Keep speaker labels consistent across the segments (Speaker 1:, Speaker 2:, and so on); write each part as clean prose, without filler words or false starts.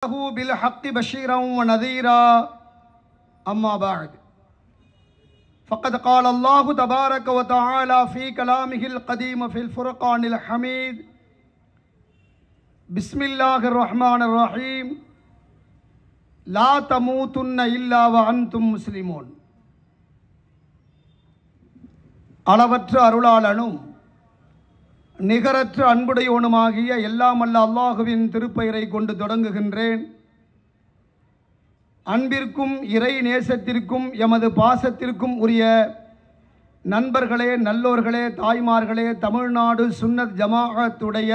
Speaker 1: بالحق بشيرا ونذيرا أما بعد فقد قال الله تبارك وتعالى في كلامه القديم في الفرقان الحميد بسم الله الرحمن الرحيم لا تموتن إلا وأنتم مسلمون. அளவற்ற அருளாளனும் நிகரற்ற அன்புடையோனுமாகிய எல்லாம் அல்ல அல்லாஹுவின் திருப்பெயரை கொண்டு தொடங்குகின்றேன். அன்பிற்கும் இறை நேசத்திற்கும் எமது பாசத்திற்கும் உரிய நண்பர்களே, நல்லோர்களே, தாய்மார்களே, தமிழ்நாடு சுன்னத் ஜமாஅத்துடைய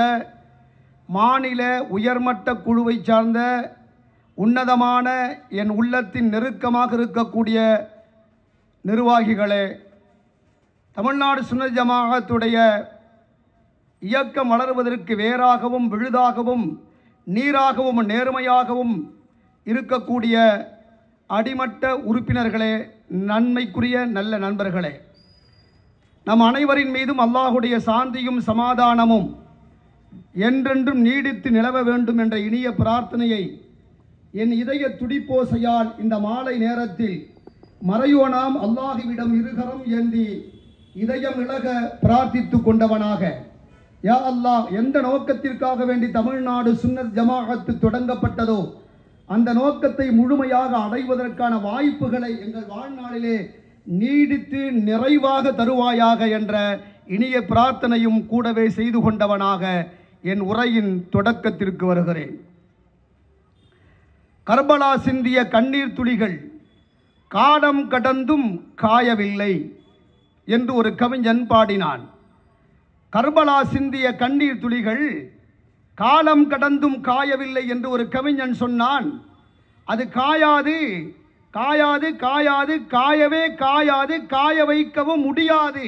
Speaker 1: மாநில உயர்மட்ட குழுவை சார்ந்த உன்னதமான என் உள்ளத்தின் நெருக்கமாக இருக்கக்கூடிய நிர்வாகிகளே, தமிழ்நாடு சுன்னத் ஜமாஅத்துடைய இயக்கம் வளருவதற்கு வேறாகவும் விழுதாகவும் நீராகவும் நேர்மையாகவும் இருக்கக்கூடிய அடிமட்ட உறுப்பினர்களே, நன்மைக்குரிய நல்ல நண்பர்களே, நம் அனைவரின் மீதும் அல்லாஹுடைய சாந்தியும் சமாதானமும் என்றென்றும் நீடித்து நிலவ வேண்டும் என்ற இனிய பிரார்த்தனையை என் இதய துடிப்போசையால் இந்த மாலை நேரத்தில் மறையோனாம் அல்லாஹுவிடம் இருகரம் ஏந்தி இதயம் இழக பிரார்த்தித்து கொண்டவனாக, யா அல்லாஹ், எந்த நோக்கத்திற்காக வேண்டி தமிழ்நாடு சுன்னத் ஜமாஅத்து தொடங்கப்பட்டதோ அந்த நோக்கத்தை முழுமையாக அடைவதற்கான வாய்ப்புகளை எங்கள் வாழ்நாளிலே நீடித்து நிறைவாக தருவாயாக என்ற இனிய பிரார்த்தனையும் கூடவே செய்து கொண்டவனாக என் உரையின் தொடக்கத்திற்கு வருகிறேன். கர்பலா சிந்திய கண்ணீர் துளிகள் காலம் கடந்தும் காயவில்லை என்று ஒரு கவிஞன் பாடினான். கர்பலா சிந்திய கண்ணீர் துளிகள் காலம் கடந்தும் காயவில்லை என்று ஒரு கவிஞன் சொன்னான். அது காயாது, காயாது, காயாது, காயவே காயாது, காய வைக்கவும் முடியாது.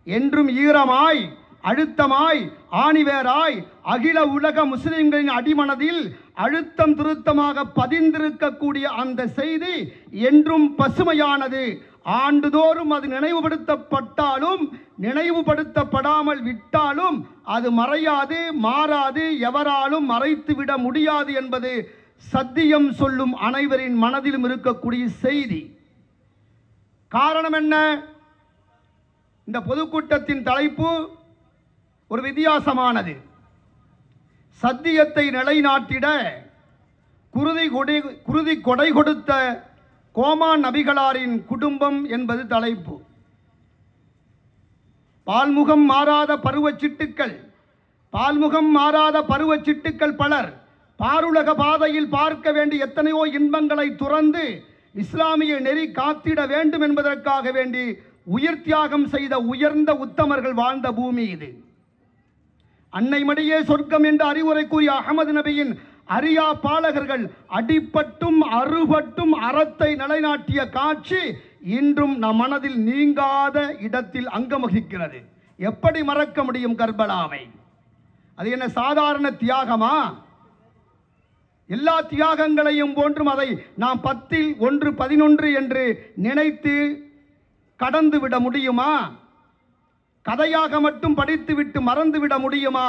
Speaker 1: என்றும் ஈரமாய், அழுத்தமாய், ஆணிவேராய் அகில உலக முஸ்லிம்களின் அடிமனதில் அழுத்தம் திருத்தமாக பதிந்திருக்கக்கூடிய அந்த செய்தி என்றும் பசுமையானது. ஆண்டுதோறும் அது நினைவுபடுத்தப்பட்டாலும் நினைவுபடுத்தப்படாமல் விட்டாலும் அது மறையாது, மாறாது, எவராலும் மறைத்துவிட முடியாது என்பது சத்தியம் சொல்லும் அனைவரின் மனதிலும் இருக்கக்கூடிய செய்தி. காரணம் என்ன? இந்த பொதுக்கூட்டத்தின் தலைப்பு ஒரு வித்தியாசமானது. சத்தியத்தை நிலைநாட்டிட குருதி கொடை கொடுத்த கோமான் நபிகளாரின் குடும்பம் என்பது தலைப்பு. பால்முகம் மாறாத பருவச்சிட்டுக்கள், பால்முகம் மாறாத பருவச்சிட்டுக்கள் பலர் பாருலக பாதையில் பார்க்க வேண்டிய எத்தனையோ இன்பங்களை துறந்து இஸ்லாமிய நெறி காத்திட வேண்டும் என்பதற்காக வேண்டி உயிர் தியாகம் செய்த உயர்ந்த உத்தமர்கள் வாழ்ந்த பூமி இது. அன்னை மடியே சொர்க்கம் என்று அறிவுரை கூறிய அகமது நபியின் அரியா பாலகர்கள் அடிப்பட்டும் அறுபட்டும் அறத்தை நிலைநாட்டிய காட்சி இன்றும் நம் மனதில் நீங்காத இடத்தில் அங்கமகிக்கிறது. எப்படி மறக்க முடியும் கர்பலாவை? அது என்ன சாதாரண தியாகமா? எல்லா தியாகங்களையும் போன்றும் அதை நாம் 10ல் 1 11 என்று நினைத்து கடந்து விட முடியுமா? கதையாக மட்டும் படித்துவிட்டு மறந்துவிட முடியுமா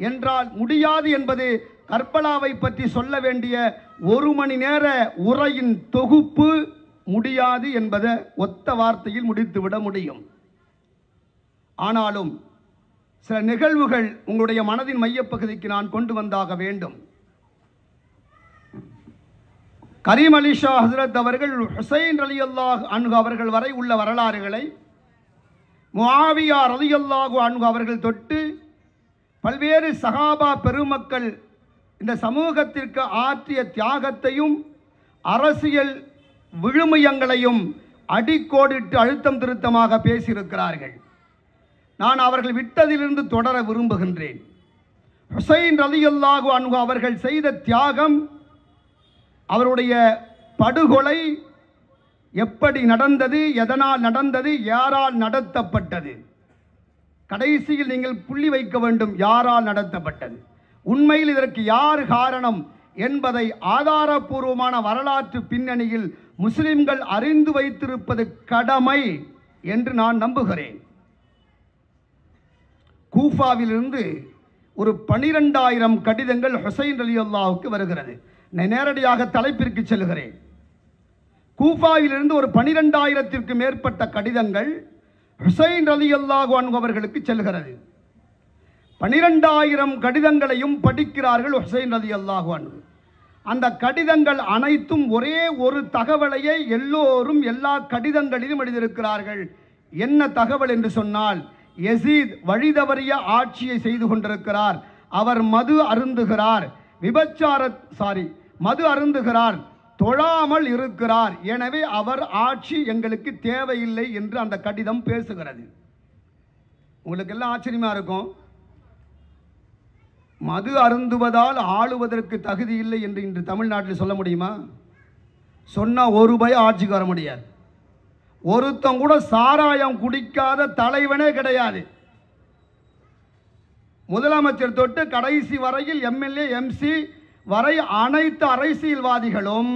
Speaker 1: என்றால் முடியாது என்பது கர்பலாவை பற்றி சொல்ல வேண்டிய 1 மணி நேர உரையின் தொகுப்பு. முடியாது என்பதை ஒத்த வார்த்தையில் முடித்துவிட முடியும். ஆனாலும் சில நிகழ்வுகள் உங்களுடைய மனதின் மையப்பகுதிக்கு நான் கொண்டு வந்தாக வேண்டும். கரீம் அலி ஷா ஹஸ்ரத் அவர்கள் ஹுசைன் ரலியல்லாஹு அன்ஹு அவர்கள் வரை உள்ள வரலாறுகளை முஆவியா ரலியல்லாஹு அன்ஹு அவர்கள் தொட்டு பல்வேறு சஹாபா பெருமக்கள் இந்த சமூகத்திற்கு ஆற்றிய தியாகத்தையும் அரசியல் விழுமியங்களையும் அடிக்கோடிட்டு அழுத்தம் திருத்தமாக பேசியிருக்கிறார்கள். நான் அவர்கள் விட்டதிலிருந்து தொடர விரும்புகின்றேன். ஹுசைன் ரலியல்லாஹு அன்ஹு அவர்கள் செய்த தியாகம், அவருடைய படுகொலை எப்படி நடந்தது, எதனால் நடந்தது, யாரால் நடத்தப்பட்டது, கடைசியில் நீங்கள் புள்ளி வைக்க வேண்டும். யாரால் நடத்தப்பட்டது, உண்மையில் இதற்கு யார் காரணம் என்பதை ஆதாரபூர்வமான வரலாற்று பின்னணியில் முஸ்லிம்கள் அறிந்து வைத்திருப்பது கடமை என்று நான் நம்புகிறேன். கூஃபாவிலிருந்து ஒரு 12,000 கடிதங்கள் ஹுசைன் ரலியல்லாஹுக்கு வருகிறது. நேரடியாக தலைப்பிற்கு செல்கிறேன். கூஃபாவிலிருந்து ஒரு 12,000த்திற்கு மேற்பட்ட கடிதங்கள் ஹுசைன் ரலியல்லாஹு அன்ஹு அவர்களுக்கு செல்கிறது. 12,000 கடிதங்களையும் படிக்கிறார்கள் ஹுசைன் ரலியல்லாஹு அன்ஹு. அந்த கடிதங்கள் அனைத்தும் ஒரே ஒரு தகவலையே எல்லோரும் எல்லா கடிதங்களிலும் எழுதியிருக்கிறார்கள். என்ன தகவல் என்று சொன்னால், யசீத் வழிதவறிய ஆட்சியை செய்து கொண்டிருக்கிறார், அவர் மது அருந்துகிறார், தொழாமல் இருக்கிறார், எனவே அவர் ஆட்சி எங்களுக்கு தேவையில்லை என்று அந்த கடிதம் பேசுகிறது. உங்களுக்கு எல்லாம் ஆச்சரியமா இருக்கும். மது அருந்துவதால் ஆளுவதற்கு தகுதி இல்லை என்று இன்று தமிழ்நாட்டில் சொல்ல முடியுமா? சொன்னா ஒரு பய ஆட்சிக்கு வர முடியாது. ஒருத்தன் கூட சாராயம் குடிக்காத தலைவனே கிடையாது. முதலமைச்சர் தொட்டு கடைசி வரையில் எம்எல்ஏ எம்சி வரை அனைத்து அரசியல்வாதிகளும்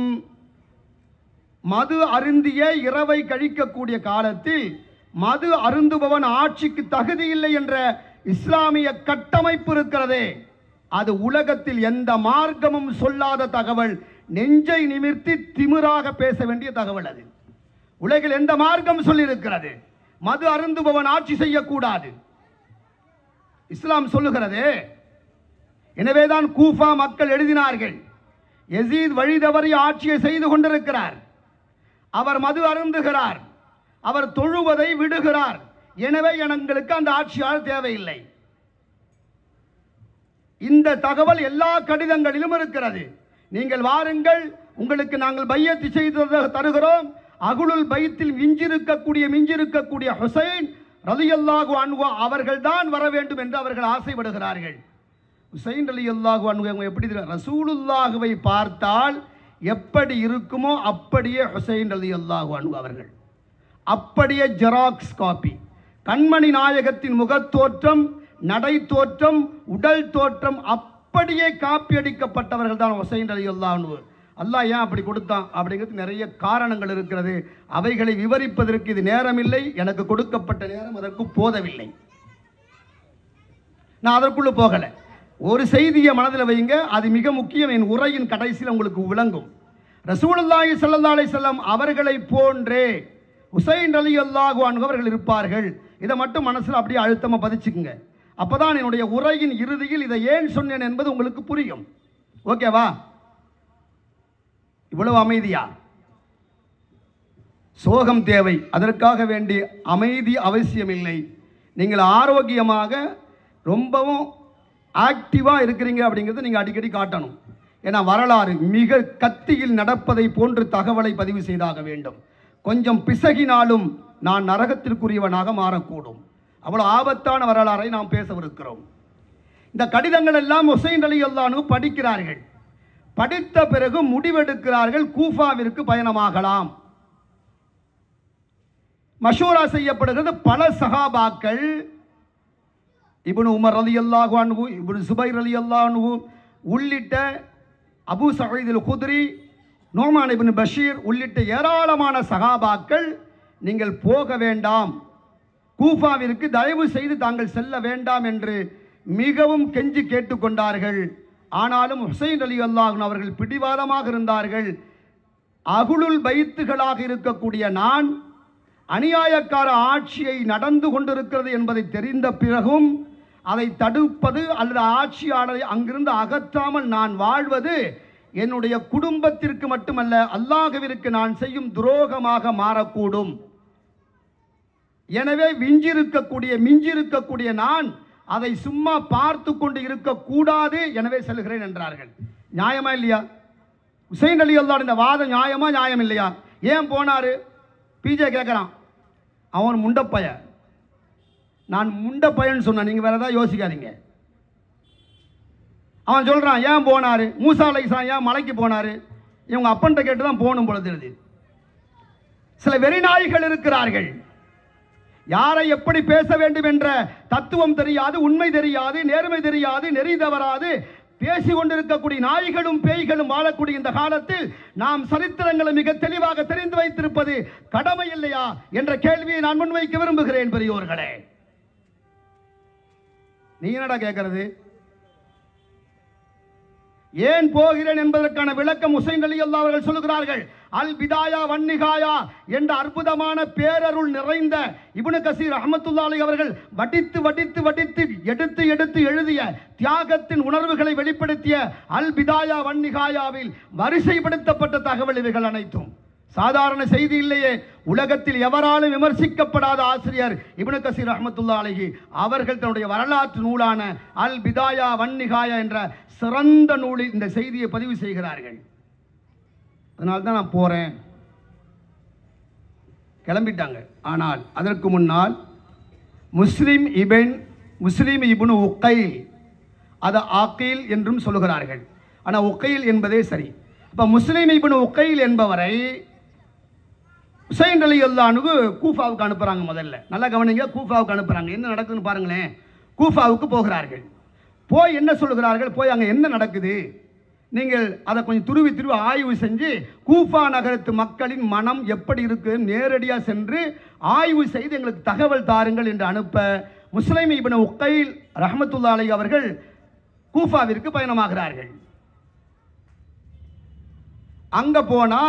Speaker 1: மது அருந்திய இரவை கழிக்கக்கூடிய காலத்தில் மது அருந்துபவன் ஆட்சிக்கு தகுதி இல்லை என்ற இஸ்லாமிய கட்டமைப்பு இருக்கிறதே, அது உலகத்தில் எந்த மார்க்கமும் சொல்லாத தகவல். நெஞ்சை நிமிர்த்தி திமிராக பேச வேண்டிய தகவல் அது. உலகில் எந்த மார்க்கம் சொல்லியிருக்கிறது மது அருந்துபவன் ஆட்சி செய்யக்கூடாது? இஸ்லாம் சொல்லுகிறது. எனவேதான் கூஃபா மக்கள் எழுதினார்கள், யசீத் வழிதவறி ஆட்சியை செய்து கொண்டிருக்கிறார், அவர் மது அருந்துகிறார், அவர் தொழுவதை விடுகிறார், எனவே எங்களுக்கு அந்த ஆட்சியாளர் தேவையில்லை. இந்த தகவல் எல்லா கடிதங்களிலும் இருக்கிறது. நீங்கள் வாருங்கள், உங்களுக்கு நாங்கள் பையத்து செய்து தருகிறோம். அகுலுல் பைத்தில் மிஞ்சிருக்கக்கூடிய ஹுசைன் ரலியல்லாஹு அன்ஹு அவர்கள் தான் வர வேண்டும் என்று அவர்கள் ஆசைப்படுகிறார்கள். ஹுசைன் ரலியல்லாஹு அன்ஹு எப்படி ரசூலுல்லாஹுவை பார்த்தால் எப்படி இருக்குமோ அப்படியே ஹுசைன் ரலியல்லாஹு அன்ஹு அவர்கள் அப்படியே ஜெராக்ஸ் காப்பி. கண்மணி நாயகத்தின் முகத்தோற்றம், நடை தோற்றம், உடல் தோற்றம் அப்படியே காப்பி அடிக்கப்பட்டவர்கள் தான் ஹுசைன் ரலியல்லாஹு அன்ஹு. அல்லாஹ் ஏன் அப்படி கொடுத்தான் அப்படிங்கிறது நிறைய காரணங்கள் இருக்கிறது. அவைகளை விவரிப்பதற்கு இது நேரமில்லை. எனக்கு கொடுக்கப்பட்ட நேரம் அதற்கு போதவில்லை. நான் அதற்குள்ள போகலை. ஒரு செய்தியை மனதில் வைங்க, அது மிக முக்கியம். என் உரையின் கடைசியில் உங்களுக்கு விளங்கும். ரசூலுல்லாஹி ஸல்லல்லாஹு அலைஹி வஸல்லம் அவர்களை போன்றே ஹுசைன் ரலியல்லாஹு அன்ஹு அவர்கள் இருப்பார்கள். இதை மட்டும் மனசில் அப்படியே அழுத்தமாக பதிச்சுக்குங்க. அப்போதான் என்னுடைய உரையின் இறுதியில் இதை ஏன் சொன்னேன் என்பது உங்களுக்கு புரியும். ஓகேவா? இவ்வளவு அமைதியா? சோகம் தேவை, அதற்காக வேண்டிய அமைதி அவசியமில்லை. நீங்கள் ஆரோக்கியமாக ரொம்பவும் ஆக்டிவாக இருக்கிறீங்க அப்படிங்கிறத நீங்கள் அடிக்கடி காட்டணும். ஏன்னா வரலாறு மிக கத்தியில் நடப்பதை போன்று தகவலை பதிவு செய்தாக வேண்டும். கொஞ்சம் பிசகினாலும் நான் நரகத்திற்குரியவனாக மாறக்கூடும். அவ்வளோ ஆபத்தான வரலாறை நாம் பேசவிருக்கிறோம். இந்த கடிதங்கள் எல்லாம் ஹுசைன் ரலியல்லாஹு அன்ஹு படிக்கிறார்கள். படித்த பிறகு முடிவெடுக்கிறார்கள், கூஃபாவிற்கு பயணமாகலாம். மஷூரா செய்யப்படுகிறது. பல சஹாபாக்கள், இப்னு உமர் ரலியல்லாஹு அன்ஹு, இப்னு சுபைர் ரலியல்லாஹு அன்ஹு உள்ளிட்ட, அபூ சயீத் அல் குத்ரி, நோமான் இப்னு பஷீர் உள்ளிட்ட ஏராளமான சஹாபாக்கள், நீங்கள் போக வேண்டாம், கூஃபாவிற்கு தயவு செய்து தாங்கள் செல்ல வேண்டாம் என்று மிகவும் கெஞ்சி கேட்டுக்கொண்டார்கள். ஆனாலும் ஹுசைன் ரலியல்லாஹு அன்ஹு அவர்கள் பிடிவாதமாக இருந்தார்கள். அகுலுல் பைத்துகளாக இருக்கக்கூடிய நான் அநியாயக்கார ஆட்சியை நடந்து கொண்டிருக்கிறது என்பதை தெரிந்த பிறகும் அதை தடுப்பது அல்லது ஆட்சியாளரை அங்கிருந்து அகற்றாமல் நான் வாழ்வது என்னுடைய குடும்பத்திற்கு மட்டுமல்ல, அல்லாஹ்விற்கு நான் செய்யும் துரோகமாக மாறக்கூடும். எனவே மிஞ்சிருக்கக்கூடிய நான் அதை சும்மா பார்த்து கொண்டு இருக்கக்கூடாது, எனவே செல்கிறேன் என்றார்கள். நியாயமா இல்லையா? ஹுசைன் ரலியல்லாஹு இந்த வாதம் நியாயமா நியாயம் இல்லையா? ஏன் போனாரு? பிஜே கேட்குறான், அவன் முண்டப்பைய, நான் முண்டப்பையன்னு சொன்னேன், நீங்கள் வேற ஏதாவது யோசிக்காதீங்க. அவன் சொல்கிறான் ஏன் போனார்? மூசா அலைஹிஸ்ஸலாம் ஏன் மலைக்கு போனார்? இவங்க அப்பன்ட்ட கேட்டு தான் போகணும் போல தெரியுது. சில வெறிநாய்கள் இருக்கிறார்கள். யாரை எப்படி பேச வேண்டும் என்ற தத்துவம் தெரியாது, உண்மை தெரியாது, நேர்மை தெரியாது, நெறி தவறாது பேசிக்கொண்டிருக்கக்கூடிய நாய்களும் பேய்களும் வாழக்கூடிய இந்த காலத்தில் நாம் சரித்திரங்களை மிக தெளிவாக தெரிந்து வைத்திருப்பது கடமை இல்லையா என்ற கேள்வியை நான் முன்வைக்க விரும்புகிறேன். பெரியோர்களே, நீ என்னடா கேட்கறது? ஏன் போகிறேன் என்பதற்கான விளக்கம் ஹுசைன் ரலியல்லாஹு அவர்கள் சொல்கிறார்கள். அல் பிதாயா வன்னிகாயா என்ற அற்புதமான பேரருள் நிறைந்த இப்னு கசீர் ரஹ்மத்துல்லாஹி அலைஹி அவர்கள் வடித்து வடித்து வடித்து எடுத்து எடுத்து எழுதிய தியாகத்தின் உணர்வுகளை வெளிப்படுத்திய அல் பிதாயா வன்னிகாயாவில் வரிசைப்படுத்தப்பட்ட தகவல் இவைகள் அனைத்தும். சாதாரண செய்தி இல்லையே. உலகத்தில் எவராலும் விமர்சிக்கப்படாத ஆசிரியர் இப்னு கசீர் ரஹ்மத்துல்லாஹி அலைஹி அவர்கள் தன்னுடைய வரலாற்று நூலான அல் பிதாயா வன்னிகாயா என்ற சிறந்த நூலில் இந்த செய்தியை பதிவு செய்கிறார்கள். அதனால தான் நான் போறேன். கிளம்பிட்டாங்க. ஆனால் அதற்கு முன்னால் முஸ்லிம் இப்னு உக்கைல், அது ஆக்கீல் என்றும் சொல்லுகிறார்கள். ஆனால் உக்கைல் என்பதே சரி. அப்ப முஸ்லிம் இப்னு உக்கைல் என்பவரை ஹுசைன் ரலியல்லாஹு அன்ஹு கூஃபாவுக்கு அனுப்புறாங்க. முதல்ல நல்லா கவனிங்க, கூஃபாவுக்கு அனுப்புறாங்க. என்ன நடக்குதுன்னு பாருங்களேன். கூஃபாவுக்கு போகிறார்கள். போய் என்ன சொல்லுகிறார்கள், போய் அங்கே என்ன நடக்குது நீங்கள் அதை கொஞ்சம் துருவி ஆய்வு செஞ்சு கூஃபா நகரத்து மக்களின் மனம் எப்படி இருக்கு நேரடியாக சென்று ஆய்வு செய்து எங்களுக்கு தகவல் தாருங்கள் என்று அனுப்ப முஸ்லிம் இப்னு உக்கைல் ரஹ்மத்துல்லாஹி அலைஹி அவர்கள் கூஃபாவிற்கு பயணமாகிறார்கள். அங்க போனா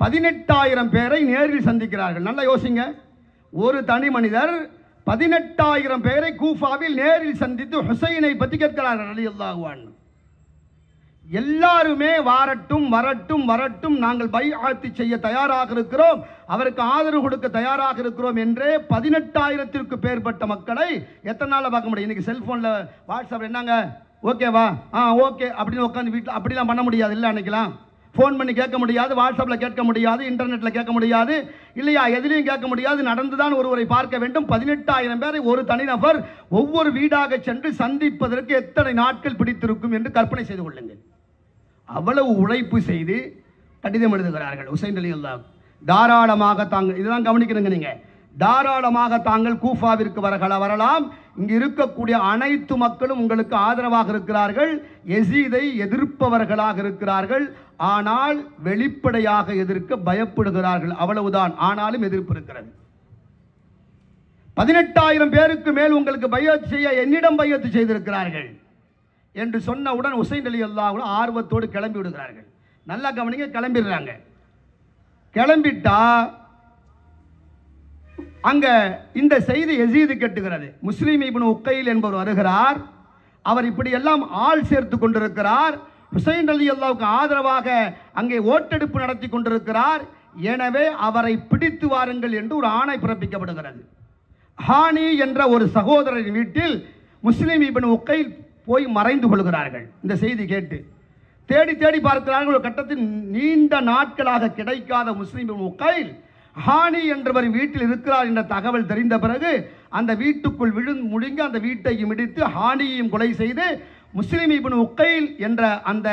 Speaker 1: 18,000 பேரை நேரில் சந்திக்கிறார்கள். நல்லா யோசிங்க. ஒரு தனி மனிதர் 18,000 பேரை கூஃபாவில் நேரில் சந்தித்து ஹுசைனை பற்றி கேட்கிறார்கள் ரலியல்லாஹு அன்ஹு. எல்லாருமே வரட்டும் வரட்டும் வரட்டும், நாங்கள் பைஅத் செய்ய தயாராக இருக்கிறோம், அவருக்கு ஆதரவு கொடுக்க தயாராக இருக்கிறோம் என்றே 18,000த்திற்கு பேர்பட்ட மக்களை எத்தனை நாளில் பார்க்க முடியும்? இன்னைக்கு செல்போனில் வாட்ஸ்அப்பில் என்னங்க ஓகேவா ஓகே அப்படின்னு உட்காந்து வீட்டில் அப்படிலாம் பண்ண முடியாது இல்லை. அன்னைக்கெல்லாம் ஃபோன் பண்ணி கேட்க முடியாது, வாட்ஸ்அப்பில் கேட்க முடியாது, இன்டர்நெட்டில் கேட்க முடியாது இல்லையா, எதுலையும் கேட்க முடியாது. நடந்துதான் ஒருவரை பார்க்க வேண்டும். 18,000 பேரை ஒரு தனிநபர் ஒவ்வொரு வீடாக சென்று சந்திப்பதற்கு எத்தனை நாட்கள் பிடித்திருக்கும் என்று கற்பனை செய்து கொள்ளுங்கள். அவ்வளவு உழைப்பு செய்து கடிதம் எழுதுகிறார்கள் ஹுசைன் ரலியல்லாஹு. தாராளமாக தாங்கள், இதெல்லாம் கவனிக்கணுங்க நீங்க, தாராளமாக தாங்கள் கூஃபாவிற்கு வரலாம். இங்கு இருக்கக்கூடிய அனைத்து மக்களும் உங்களுக்கு ஆதரவாக இருக்கிறார்கள், யசீதை எதிர்ப்பவர்களாக இருக்கிறார்கள், ஆனால் வெளிப்படையாக எதிர்க்க பயப்படுகிறார்கள், அவ்வளவுதான். ஆனாலும் எதிர்ப்பு இருக்கிறது. 18,000 பேருக்கு மேல் உங்களுக்கு பைஅத் செய்ய என்னிடம் பைஅத் செய்திருக்கிறார்கள் என்று சொன்னவுடன் ஹுசைன் ரலியல்லாஹு ஆர்வத்தோடு கிளம்பி விடுகிறார்கள். நல்லா கவனிங்க, கிளம்பிடுறாங்க. கிளம்பிட்டா அங்க இந்த செய்தி யசீது கேட்டுகிறது. முஸ்லிம் இப்னு உக்கைல் என்பவர் வருகிறார். அவர் இப்படி எல்லாம் ஆள் சேர்த்து கொண்டிருக்கிறார். ஹுசைன் ரலியல்லாஹுக்கு ஆதரவாக அங்கே ஓட்டெடுப்பு நடத்தி கொண்டிருக்கிறார். எனவே அவரை பிடித்து வாருங்கள் என்று ஒரு ஆணை பிறப்பிக்கப்படுகிறது. ஹானி என்ற ஒரு சகோதரரின் வீட்டில் முஸ்லிம் இப்னு உக்கைல் போய் மறைந்து கொள்கிறார்கள். இந்த செய்தி கேட்டு தேடி தேடி பார்க்கிறார்கள். ஒரு கட்டத்தில் நீண்ட நாட்களாக கிடைக்காத முஸ்லிம் இப்னு உக்கைல் ஹானி என்றவர் வீட்டில் இருக்கிறார் என்ற தகவல் தெரிந்த பிறகு அந்த வீட்டுக்குள் முழுங்கி அந்த வீட்டையும் இடித்து ஹானியையும் கொலை செய்து முஸ்லிம் இப்னு உக்கைல் என்ற அந்த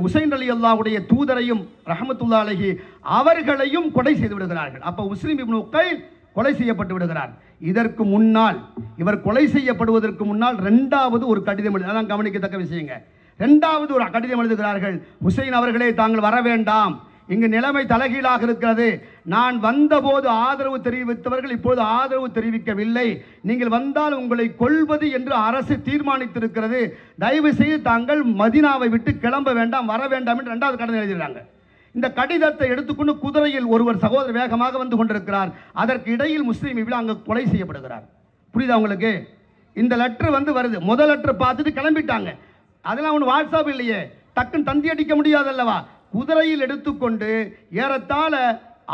Speaker 1: ஹுசைன் ரலியல்லாஹுடைய தூதரையும் ரஹ்மத்துல்லாஹி அலைஹி அவர்களையும் கொலை செய்து விடுகிறார்கள். அப்போ முஸ்லிம் இப்னு உக்கைல் கொலை செய்யப்பட்டு விடுகிறார். இதற்கு முன்னால், இவர் கொலை செய்யப்படுவதற்கு முன்னால் இரண்டாவது ஒரு கடிதம் எழுது, அதான் கவனிக்கத்தக்க விஷயங்க. இரண்டாவது ஒரு கடிதம் எழுதுகிறார்கள். ஹுசைன் அவர்களே, தாங்கள் வர வேண்டாம், இங்கு நிலைமை தலைகீழாக இருக்கிறது. நான் வந்தபோது ஆதரவு தெரிவித்தவர்கள் இப்போது ஆதரவு தெரிவிக்கவில்லை. நீங்கள் வந்தால் உங்களை கொல்வது என்று அரசு தீர்மானித்திருக்கிறது. தயவு செய்து தாங்கள் மதீனாவை விட்டு கிளம்ப வேண்டாம், வர வேண்டாம் என்று இரண்டாவது கடிதம் எழுதுகிறாங்க. இந்த கடிதத்தை எடுத்துக்கொண்டு குதிரையில் ஒருவர் சகோதரர் வேகமாக வந்து கொண்டிருக்கிறார். அதற்கு இடையில் முஸ்லீம் இப்னு அங்கு கொலை செய்யப்படுகிறார். புரியுதா உங்களுக்கு? இந்த லெட்டர் வருது. முதல் லெட்டர் பார்த்துட்டு கிளம்பிட்டாங்க. அதெல்லாம் ஒன்று வாட்ஸ்அப் இல்லையே, டக்குன்னு தந்தி அடிக்க முடியாது அல்லவா. குதிரையில் எடுத்துக்கொண்டு ஏறத்தாழ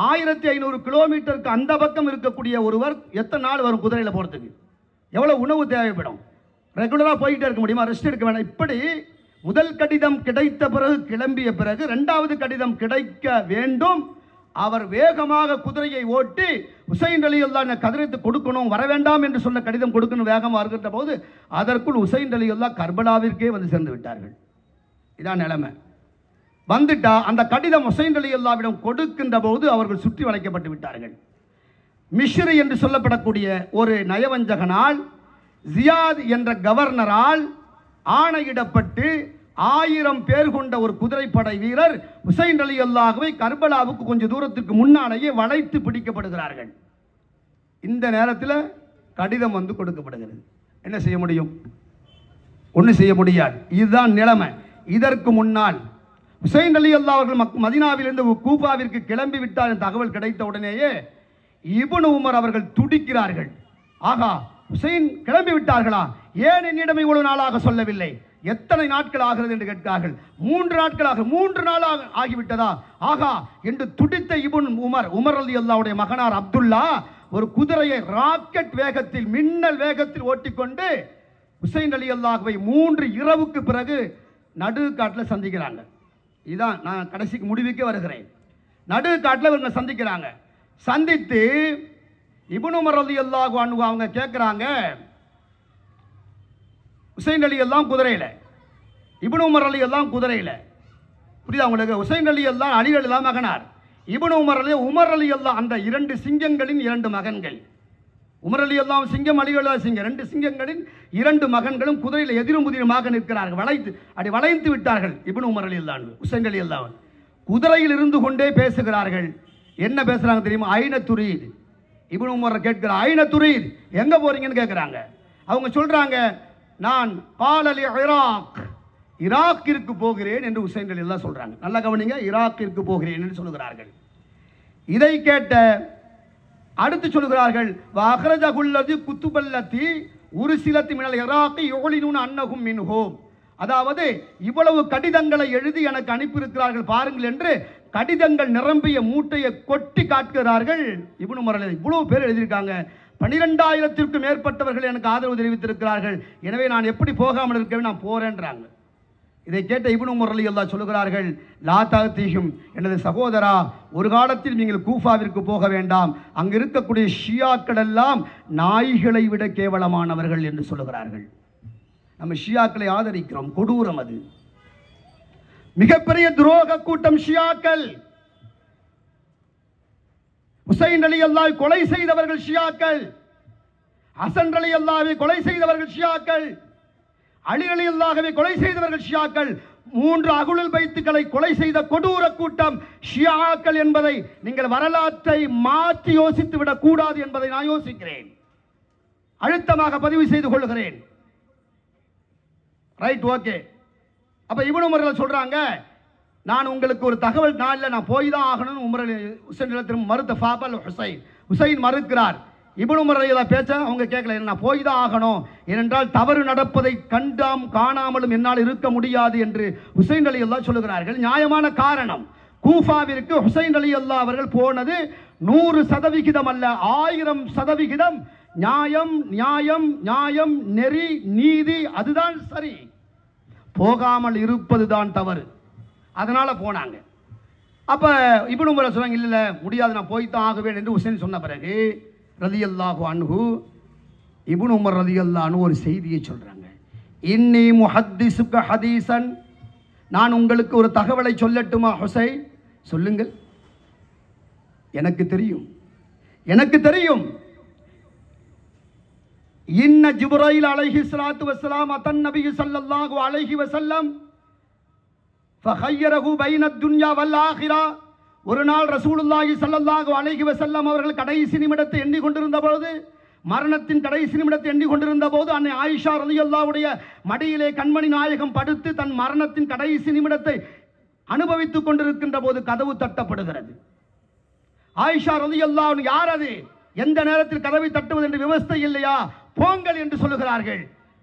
Speaker 1: 1500 கிலோமீட்டருக்கு அந்த பக்கம் இருக்கக்கூடிய ஒருவர் எத்தனை நாள் வரும் குதிரையில் போகிறதுக்கு? எவ்வளோ உணவு தேவைப்படும்? ரெகுலராக போயிட்டே இருக்க முடியுமா? ரெஸ்ட் எடுக்க வேண்டாம். இப்படி முதல் கடிதம் கிடைத்த பிறகு, கிளம்பிய பிறகு இரண்டாவது கடிதம் கிடைக்க வேண்டும். அவர் வேகமாக குதிரையை ஓட்டி ஹுசைன் ரலியல்லாஹு கதிரைத்து கொடுக்கணும், வர வேண்டாம் என்று சொன்ன கடிதம் கொடுக்கணும் வேகமாக வருகின்ற போது அதற்குள் ஹுசைன் ரலியல்லாஹு கர்பலாவிற்கே வந்து சேர்ந்து விட்டார்கள். இதான் நிலைமை. வந்துட்டா அந்த கடிதம் ஹுசைன் ரலியல்லாஹுவிடம் கொடுக்கின்ற போது அவர்கள் சுற்றி வளைக்கப்பட்டு விட்டார்கள். மிஷ்ரி என்று சொல்லப்படக்கூடிய ஒரு நயவஞ்சகனால், ஜியாத் என்ற கவர்னரால் ஆணையிடப்பட்டு 1000 பேர் கொண்ட ஒரு குதிரைப்படை வீரர் ஹுசைன் ரலியல்லாஹுவை கர்பலாவுக்கு கொஞ்சம் தூரத்துக்கு முன்னாலேயே வளைத்து பிடிக்கப்படுகிறார்கள். இந்த நேரத்தில் கடிதம் வந்து கொடுக்கப்படுகிறது. என்ன செய்ய முடியும்? ஒன்றும் செய்ய முடியாது. இதுதான் நிலைமை. இதற்கு முன்னால் ஹுசைன் ரலியல்லாஹு அவர்கள் மதீனாவிலிருந்து கூஃபாவிற்கு கிளம்பி விட்டார் என்ற தகவல் கிடைத்த உடனேயே இப்னு உமர் அவர்கள் துடிக்கிறார்கள். ஆகா, ஹுசைன் கிளம்பி விட்டார்களா? ஏன் என்னிடம் இவ்வளவு நாளாக சொல்லவில்லை? எத்தனை நாட்கள் ஆகிறது என்று கேட்கிறார்கள். 3 நாட்களாக, 3 நாளாக ஆகிவிட்டதா? ஆகா என்று துடித்த இப்னு உமர் ரலியல்லாஹுடைய மகனார் அப்துல்லா ஒரு குதிரையை ராக்கெட் வேகத்தில், மின்னல் வேகத்தில் ஓட்டிக்கொண்டு ஹுசைன் ரலியல்லாஹுவை 3 இரவுக்கு பிறகு நடுக்காட்டில் சந்திக்கிறாங்க. இதான் நான் கடைசிக்கு முடிவுக்கே வருகிறேன். நடுக்காட்டில் இவங்க சந்திக்கிறாங்க. சந்தித்து இப்னு உமர் ரலியல்லாஹு அன்ஹு அவங்க கேட்குறாங்க, ஹுசைன் ரலியல்லாஹு குதிரையில், இப்னு உமர் ரலியல்லாஹு குதிரையில். புரியுதா உங்களுக்கு? ஹுசைன் ரலியல்லாஹு அலி ரலியல்லாஹு மகனார், இப்னு உமர் ரலியல்லாஹு அந்த 2 சிங்கங்களின் 2 மகன்கள். உமர் ரலியல்லாஹு சிங்கம், அலி ரலியல்லாஹு சிங்கம், 2 சிங்கங்களின் 2 மகன்களும் குதிரையில் எதிரும் புதிருமாக நிற்கிறார்கள். வளைத்து விட்டார்கள். இப்னு உமர் ரலியல்லாஹு, ஹுசைன் ரலியல்லாஹு குதிரையில் இருந்து கொண்டே பேசுகிறார்கள். என்ன பேசுறாங்க தெரியுமா? ஐன துரீத். இப்னு உமர் கேட்கிறார், ஐன துரீத், எங்க போறீங்கன்னு கேட்கிறாங்க. அவங்க சொல்றாங்க, நான் காலலி ஈராக்கிற்கு போகிறேன் என்று ஹுசைன் ரலியல்லாஹு சொல்றாங்க. நல்லா கவனிங்க, ஈராக்கிற்கு போகிறேன் என்று சொல்கிறார்கள். இதை கேட்ட அடுத்து சொல்கிறார்கள், வஅக்ரஜகுல்லதி குத்துபல்லதி உர்சிலத் மினல் இராக்கி யுலினுன அன்னஹும் மின்ஹும். அதாவது இவ்வளவு கடிதங்களை எழுதி எனக்கு அனுப்பியிருக்கிறார்கள் பாருங்கள் என்று கடிதங்கள் நிரம்பிய மூட்டையை கொட்டி காட்டுகிறார்கள். இப்னு உமர் இவ்வளவு பேர் எழுதியிருக்காங்க, 12,000த்திற்கும் மேற்பட்டவர்கள் எனக்கு ஆதரவு தெரிவித்திருக்கிறார்கள். எனவே நான் எப்படி போகாமல் இருக்கவே நான் போறேன்றாங்க. இதை கேட்ட இப்னு உமர் ரலியல்லாஹு சொல்கிறார்கள், லா தஅதீஹும், எனது சகோதரா, ஒரு காலத்தில் நீங்கள் கூஃபாவிற்கு போக வேண்டாம். அங்கு இருக்கக்கூடிய ஷியாக்கள் எல்லாம் நாய்களை விட கேவலமானவர்கள் என்று சொல்கிறார்கள். நம்ம ஷியாக்களை ஆதரிக்கிறோம், கொடூரம் அது. மிகப்பெரிய துரோக கூட்டம் ஷியாக்கள். ஹுசைன் ரலியல்லாஹு கொலை செய்தவர்கள் ஷியாக்கள், ஹசன் ரலியல்லாஹு கொலை செய்தவர்கள் ஷியாக்கள், அலி ரலியல்லாஹுவை கொலை செய்தவர்கள் ஷியாக்கள். 3 அகுலுல் பைத்துக்களை கொலை செய்த கொடூர கூட்டம் ஷியாக்கள் என்பதை நீங்கள் வரலாற்றை மாற்றி யோசித்து விடக் கூடாது என்பதை நான் யோசிக்கிறேன், அழுத்தமாக பதிவு செய்து கொள்கிறேன். Right, okay. அப்ப இப்னு உமர் சொல்றாங்க, நான் உங்களுக்கு ஒரு தகவல், நான் போய் தான் ஆகணும்னு உமர் ஹுசைன் மறுத்த ஃபாபல் ஹுசைன் மறுக்கிறார். இப்னு உமர் ரலியல்லாஹு பேச்ச அவங்க கேட்கல, நான் போய் தான் ஆகணும், ஏனென்றால் தவறு நடப்பதை காணாமலும் என்னால் இருக்க முடியாது என்று ஹுசைன் ரலியல்லாஹு சொல்லுகிறார்கள். நியாயமான காரணம். கூஃபாவிற்கு ஹுசைன் ரலியல்லாஹு அவர்கள் போனது 100% அல்ல, 1000% நியாயம், நியாயம், நியாயம், நெறி, நீதி, அதுதான் சரி. போகாமல் இருப்பதுதான் தவறு. அதனால போனாங்க. அப்ப இப்னு உமர் சொன்னாங்க, இல்ல முடியாது, நான் போய்தான் ஆகுவேன் என்று ஹுசைன் சொன்ன பிறகு ரலியல்லாஹு அன்ஹு இப்னு உமர் ரலியல்லாஹு அன்ஹு ஒரு செய்தியை சொல்றாங்க. இன்னி முஹத்திஸுக ஹதீஸன், நான் உங்களுக்கு ஒரு தகவலை சொல்லட்டுமா ஹுசைன்? சொல்லுங்கள். எனக்கு தெரியும், எனக்கு தெரியும். இன்ன ஜிப்ராயில் அலைஹி ஸலாத்து வஸ்ஸலாம் அத்தன் நபி ஸல்லல்லாஹு அலைஹி வஸல்லம் ஃபஹய்யரஹு பைன துன்யா வல் ஆகிரா. ஒரு நாள் ரசூலுல்லாஹி ஸல்லல்லாஹு அலைஹி வஸல்லம் அவர்கள் கடைசி நிமிடத்தை எண்ணிக்கொண்டிருந்த பொழுது, மரணத்தின் கடைசி நிமிடத்தை எண்ணிக்கொண்டிருந்த போது, அன்னை ஆயிஷா ரலியல்லாஹுடைய மடியிலே கண்மணி நாயகம் படுத்து தன் மரணத்தின் கடைசி நிமிடத்தை அனுபவித்துக் கொண்டிருக்கின்ற போது கதவு தட்டப்படுகிறது. ஆயிஷா ரலியல்லாஹு, யார் அது? எந்த நேரத்தில் கதவை தட்டுவது என்று விவஸ்தை இல்லையா? போங்கள் என்று சொல்லுகிறார்கள்.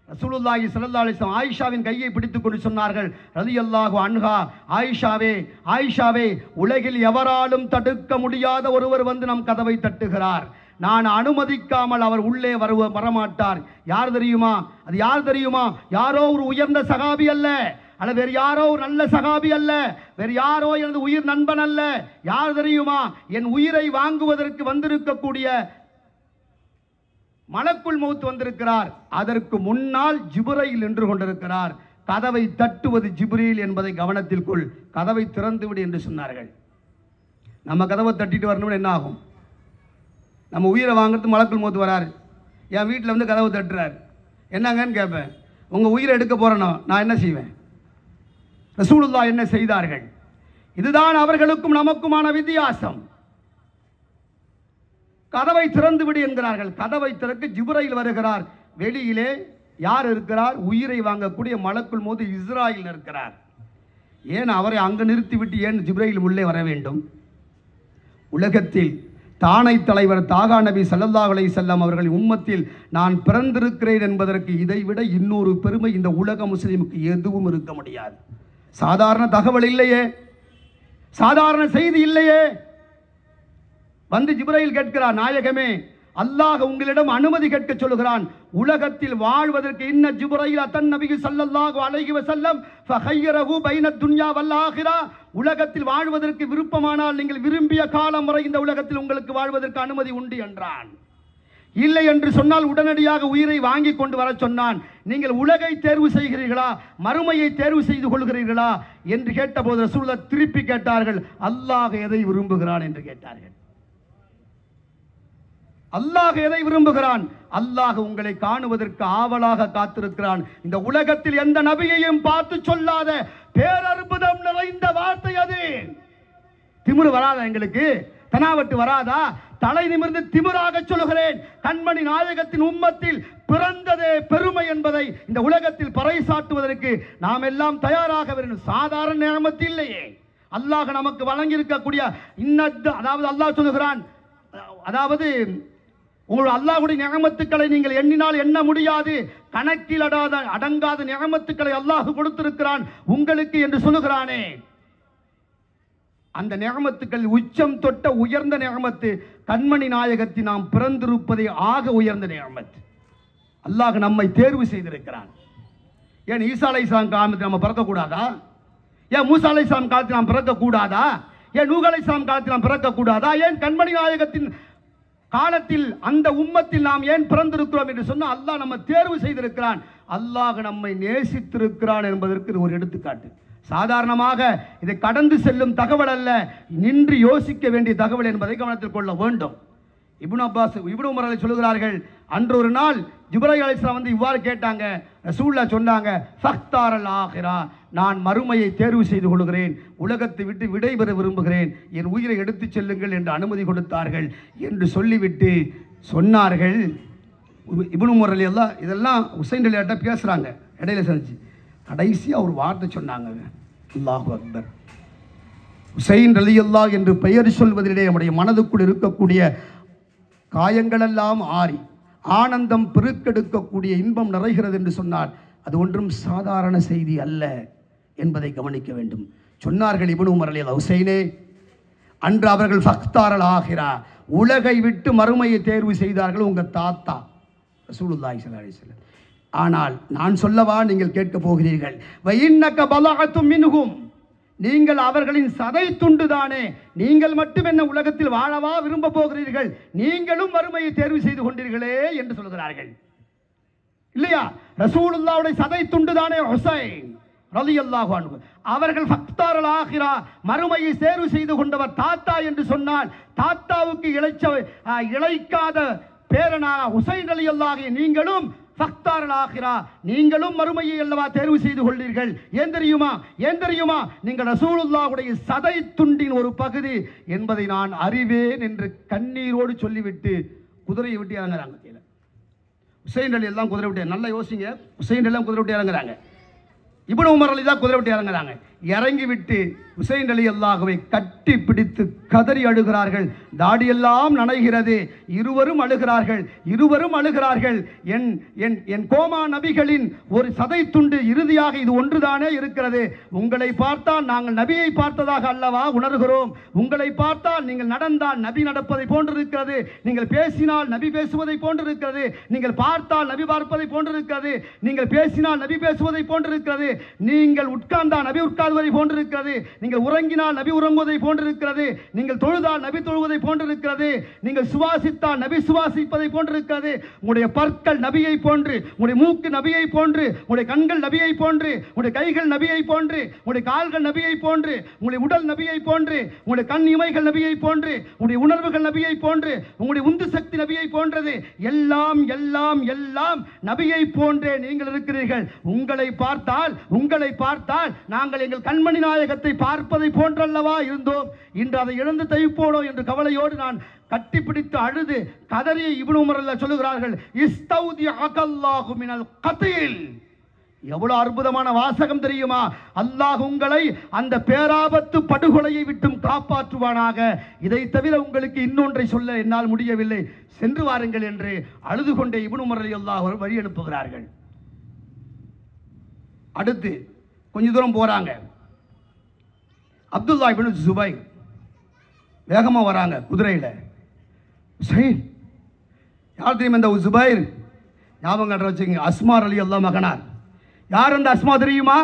Speaker 1: ரசூலுல்லாஹி ஸல்லல்லாஹு அலைஹி வஸல்லம் ஆயிஷாவின் கையை பிடித்துக் கொண்டு சொன்னார்கள், ரலியல்லாஹு அன்ஹா, ஆயிஷாவே, ஆயிஷாவே, உலகில் எவராலும் தடுக்க முடியாத ஒருவர் வந்து நம் கதவை தட்டுகிறார். நான் அனுமதிக்காமல் அவர் உள்ளே வரமாட்டார். யார் தெரியுமா? அது யார் தெரியுமா? யாரோ ஒரு உயர்ந்த சகாபி அல்ல, அல்ல வேறு யாரோ ஒரு நல்ல சகாபி அல்ல, வேறு யாரோ எனது உயிர் நண்பன் அல்ல. யார் தெரியுமா? என் உயிரை வாங்குவதற்கு வந்திருக்கக்கூடிய மலக்குல் மௌத் வந்திருக்கிறார். அதற்கு முன்னால் ஜிப்ரீல் நின்று கொண்டிருக்கிறார். கதவை தட்டுவது ஜிப்ரீல் என்பதை கவனத்தில் கொள், கதவை திறந்து விடு என்று சொன்னார்கள். நம்ம கதவை தட்டிட்டு வரணும்னு என்ன ஆகும்? நம்ம உயிரை வாங்குறது மலக்குல் மௌத் வராரு, என் வீட்டில் வந்து கதவை தட்டுறார், என்னங்கன்னு கேட்பேன். உங்கள் உயிரை எடுக்க போறேனோ நான் என்ன செய்வேன்? ரசூலுல்லாஹ் என்ன செய்தார்கள்? இதுதான் அவர்களுக்கும் நமக்குமான வித்தியாசம். கதவை திறந்து விடு என்கிறார்கள். கதவை திறக்க ஜிப்ரீல் வருகிறார். வெளியிலே யார் இருக்கிறார்? உயிரை வாங்கக்கூடிய மலக்குல் மௌத் இஸ்ராயில் இருக்கிறார். ஏன் அவரை அங்கு நிறுத்திவிட்டு ஏன் ஜிப்ரைல் உள்ளே வர வேண்டும்? உலகத்தில் தானை தலைவர் தாகா நபி ஸல்லல்லாஹு அலைஹி வஸல்லம் அவர்களின் உம்மத்தில் நான் பிறந்திருக்கிறேன் என்பதற்கு இதைவிட இன்னொரு பெருமை இந்த உலக முஸ்லிமுக்கு எதுவும் இருக்க முடியாது. சாதாரண தகவல் இல்லையே, சாதாரண செய்தி இல்லையே. வந்து ஜிப்ரைல் கேட்கிறார், நாயகமே அல்லாஹ் உங்களிடம் அனுமதி கேட்க சொல்கிறான், உலகத்தில் வாழ்வதற்கு. இன்ன ஜிப்ரைல் அத்தன் நபி ஸல்லல்லாஹு அலைஹி வஸல்லம் ஃபஹய்யரஹு பைன துன்யா வல் ஆகிரா. உலகத்தில் வாழ்வதற்கு விருப்பமானால் நீங்கள் விரும்பிய காலம் வரை இந்த உலகத்தில் உங்களுக்கு வாழ்வதற்கு அனுமதி உண்டு என்றான். இல்லை என்று சொன்னால் உடனடியாக உயிரை வாங்கி கொண்டு வர சொன்னான். நீங்கள் உலகை தேர்வு செய்கிறீர்களா, மறுமையை தேர்வு செய்து கொள்கிறீர்களா என்று கேட்டபோது ரசூலுல்லாஹ் திருப்பி கேட்டார்கள், அல்லாஹ் எதை விரும்புகிறான் என்று கேட்டார்கள். அல்லாஹ் எதை விரும்புகிறான்? அல்லாஹ் உங்களை காணுவதற்கு ஆவலாக காத்திருக்கிறான். இந்த உலகத்தில் எந்த நபியையும் பார்த்து சொல்லாத பேரற்புதம் நிறைந்த வார்த்தை அது. திமிரு வராதா? எங்களுக்கு தனாவட்டு வராதா? தலை நிமிர்ந்து திமிராக சொல்கிறேன், கண்மணி நாயகத்தின் உம்மத்தில் பிறந்ததே பெருமை என்பதை இந்த உலகத்தில் பறைசாட்டுவதற்கு நாம் எல்லாம் தயாராக வேண்டும். சாதாரண நியமத்து இல்லையே அல்லாஹ் நமக்கு வழங்கி இருக்கக்கூடிய அதாவது அல்லாஹ் சொல்லுகிறான், அதாவது உங்கள் அல்லாஹ்வுடைய நியமத்துக்களை நீங்கள் எண்ணினால் எண்ண முடியாது, கணக்கில் அடங்காத நியமத்துக்களை அல்லாஹ் கொடுத்திருக்கிறான் உங்களுக்கு என்று சொல்லுகிறானே. அந்த நியமத்துக்கள் உச்சம் தொட்ட உயர்ந்த நியமத்து கண்மணி நாயகத்தை நாம் பிறந்திருப்பதை ஆக உயர்ந்த நியமத்து. அல்லாஹ் நம்மை தேர்வு செய்திருக்கிறான். ஏன் ஈசா அலைஹிஸ்ஸலாம் காலத்தில் நம்ம பிறக்கக்கூடாதா? ஏன் மூசா அலைஹிஸ்ஸலாம் காலத்தில் நாம் பிறக்கக்கூடாதா? ஏன் நூஹ் அலைஹிஸ்ஸலாம் காலத்தில் நாம் பிறக்கக்கூடாதா? ஏன் கண்மணி நாயகத்தின் காலத்தில் அந்த உம்மத்தில் நாம் ஏன் பிறந்திருக்கிறோம் என்று சொன்னால் அல்லாஹ் நம்ம தேர்வு செய்திருக்கிறான். அல்லாஹ் நம்மை நேசித்திருக்கிறான் என்பதற்கு ஒரு எடுத்துக்காட்டு. சாதாரணமாக இதை கடந்து செல்லும் தகவல் அல்ல, நின்று யோசிக்க வேண்டிய தகவல் என்பதை கவனத்தில் கொள்ள வேண்டும். இப்னு அப்பாஸ் இப்னு உமர் அலி சொல்கிறார்கள், அன்று ஒரு நாள் ஜிப்ரைல் அலைஹிஸ்ஸலாம் வந்து இவ்வாறு கேட்டாங்க. ரசூலுல்லாஹ் சொன்னாங்க, ஃபக்தாரல் ஆகிரா, நான் மறுமையை தேர்வு செய்து கொள்கிறேன், உலகத்தை விட்டு விடைபெற விரும்புகிறேன், என் உயிரை எடுத்துச் செல்லுங்கள் என்று அனுமதி கொடுத்தார்கள் என்று சொல்லிவிட்டு சொன்னார்கள். இப்னு உமர் அலி எல்லாம் இதெல்லாம் ஹுசைன் அலியாட்ட பேசுகிறாங்க, இடையில செஞ்சு கடைசியாக ஒரு வார்த்தை சொன்னாங்க, அல்லாஹு அக்பர். ஹுசைன் ரலியல்லாஹு என்று பெயர் சொல்வதிலே நம்முடைய மனதுக்குள் இருக்கக்கூடிய காயங்களெல்லாம் ஆறி ஆனந்தம் பெருக்கெடுக்கக்கூடிய இன்பம் நிறைகிறது என்று சொன்னார். அது ஒன்றும் சாதாரண செய்தி அல்ல என்பதை கவனிக்க வேண்டும். சொன்னார்கள் இப்னு உமர் ரலியல்லாஹு, ஹுசைனே, அன்று அவர்கள் ஃபக்தாரல் ஆகிரா, உலகை விட்டு மறுமையை தேர்வு செய்தார்கள் உங்கள் தாத்தா ரசூலுல்லாஹி ஸல்லல்லாஹு அலைஹி வஸல்லம். ஆனால் நான் சொல்லவா, நீங்கள் கேட்க போகிறீர்கள், வஇன்னக பலஅத்தும் மின்ஹும், நீங்கள் அவர்களின் சதை துண்டுதானே, நீங்கள் மட்டும் என்ன உலகத்தில் வாழவா விரும்ப போகிறீர்கள், நீங்களும் மறுமையை தேர்வு செய்து கொண்டீர்களே என்று சொல்கிறார்கள். இல்லையா? ரசூலுல்லாஹ்வுடைய சதை துண்டுதானே ஹுசைன் ரலியல்லாஹு அன்ஹு. அவர்கள் ஃபக்தாரல் ஆகிரா, மறுமையை தேர்வு செய்து கொண்டவர் தாத்தா என்று சொன்னால், தாத்தாவுக்கு இழைக்காத பேரனாக ஹுசைன் ரலியல்லாஹு நீங்களும் ஃபக்தாரல் ஆகிரா, நீங்களும் மறுமையை அல்லவா தேர்வு செய்து கொள்வீர்கள். ஏன் தெரியுமா? ஏன் தெரியுமா? நீங்கள் ரசூலுல்லாஹ்வுடைய சதை துண்டின் ஒரு பகுதி என்பதை நான் அறிவேன் என்று கண்ணீரோடு சொல்லிவிட்டு குதிரையை விட்டு இறங்குறாங்க. கீழே ஹுசைன் அலி எல்லாம் குதிரை விட்டு, நல்லா யோசிங்க, ஹுசைன் எல்லாம் குதிரை விட்டு இறங்குறாங்க, இப்னு உமர் அலி தான் குதிரை விட்டு இறங்குறாங்க. இறங்கிவிட்டு ஹுசைன் அலி அல்லாஹ்வை கட்டி பிடித்து கதறி அழுகிறார்கள். தாடியெல்லாம் நனைகிறது. இருவரும் அழுகிறார்கள், இருவரும் அழுகிறார்கள். என் என் என் கோமா நபிகளின் ஒரு சதை துண்டு இறுதியாக இது ஒன்றுதானே இருக்கிறது. உங்களை பார்த்தால் நாங்கள் நபியை பார்த்ததாக அல்லவா உணர்கிறோம். உங்களை பார்த்தால் நீங்கள் நடந்தால் நபி நடப்பதை போன்றிருக்கிறது, நீங்கள் பேசினால் நபி பேசுவதை போன்றிருக்கிறது, நீங்கள் பார்த்தால் நபி பார்ப்பதை போன்றிருக்கிறது, நீங்கள் பேசினால் நபி பேசுவதை போன்றிருக்கிறது, நீங்கள் உட்கார்ந்தால் நபி உட்கார்வதை போன்றிருக்கிறது, நீங்கள் உறங்கினால் நபி உறங்குவதை போன்றிருக்கிறது, நீங்கள் தொழுதால் நபி தொழுவதை போன்றிருக்கிறது, நீங்கள் சுவாசித்தால் நபி சுவாசிப்பதை போன்றிருக்கிறது. உங்களுடைய பற்கள் நபியை போன்று, உங்களுடைய மூக்கு நபியை போன்று, உங்களுடைய கண்கள் நபியை போன்று, உங்களுடைய கைகள் நபியை போன்று, உங்களுடைய கால்கள் நபியை போன்று, உங்களுடைய உடல் நபியை போன்று, உங்களுடைய கண் இமைகள் நபியை போன்று, உங்களுடைய உணர்வுகள் நபியை போன்று, உங்களுடைய உந்து சக்தி நபியை போன்றது. எல்லாம் எல்லாம் எல்லாம் நபியை போன்றே நீங்கள் இருக்கிறீர்கள். உங்களை பார்த்தால் நாங்கள் எங்கள் கண்மணி நாயகத்தை பார்ப்பதை போன்றல்லவா இருந்தோம். இன்று அதை இழந்து தவிப்போனோ என்று கவலையோடு நான் கட்டிப்பிடித்து அழுது கதறிய இப்னு உமர் சொல்லுகிறார்கள், இஸ்தௌதி அகல்லாஹு மினல் கத்தில், எவ்வளவு அற்புதமான வாசகம் தெரியுமா? அல்லாஹ் உங்களை அந்த பேராபத்து படுகொலையை விட்டும் காப்பாற்றுவானாக. இதை தவிர உங்களுக்கு இன்னொன்றை சொல்ல என்னால் முடியவில்லை, சென்று வாருங்கள் என்று அழுது கொண்டே இப்னு உமர் ரலியல்லாஹு அன்ஹு வழி அனுப்புகிறார்கள். அடுத்து கொஞ்ச தூரம் போறாங்க. அப்துல்லா இப்னு ஜுபைர் வேகமா வராங்க குதிரையில. ஹுசைன் யார் தெரியுமா? இந்த ஜுபைர் ஞாபகம் கட்ட வச்சுக்கோங்க, அஸ்மா ரலியல்லாஹு மகனார். யார் அந்த அஸ்மா தெரியுமா?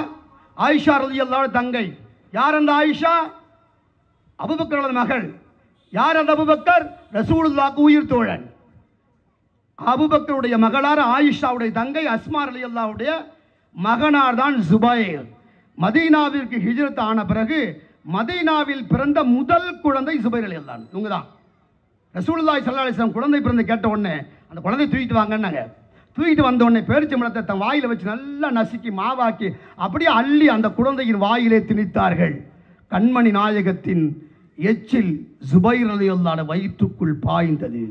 Speaker 1: ஆயிஷா ரலியல்லாஹு தங்கை. யார் அந்த ஆயிஷா? அபூபக்கரோட மகள். யார் அந்த அபூபக்கர்? ரசூலுல்லாஹ்க்கு உயிர் தோழன். அபூபக்கருடைய மகளார் ஆயிஷாவுடைய தங்கை அஸ்மா ரலியல்லாஹுடைய மகனார் தான் ஜுபைர். மதீனாவிற்கு ஹிஜ்ரத் ஆன பிறகு மதீனாவில் பிறந்த முதல் குழந்தை ஜுபைர் ரலியல்லாஹு. இவங்க தான் ரசூலுல்லாஹி ஸல்லல்லாஹு அலைஹி வஸல்லம் குழந்தை பிறந்து கேட்ட உடனே அந்த குழந்தை தூக்கிட்டு வாங்கன்னாங்க. தூக்கிட்டு வந்த உடனே பேரிச்சம்பழத்தை தன் வாயில வச்சு நல்லா நசுக்கி மாவாக்கி அப்படியே அள்ளி அந்த குழந்தையின் வாயிலே திணித்தார்கள். கண்மணி நாயகத்தின் எச்சில் ஜுபைர் ரலியல்லாஹு வயிற்றுக்குள் பாய்ந்தது.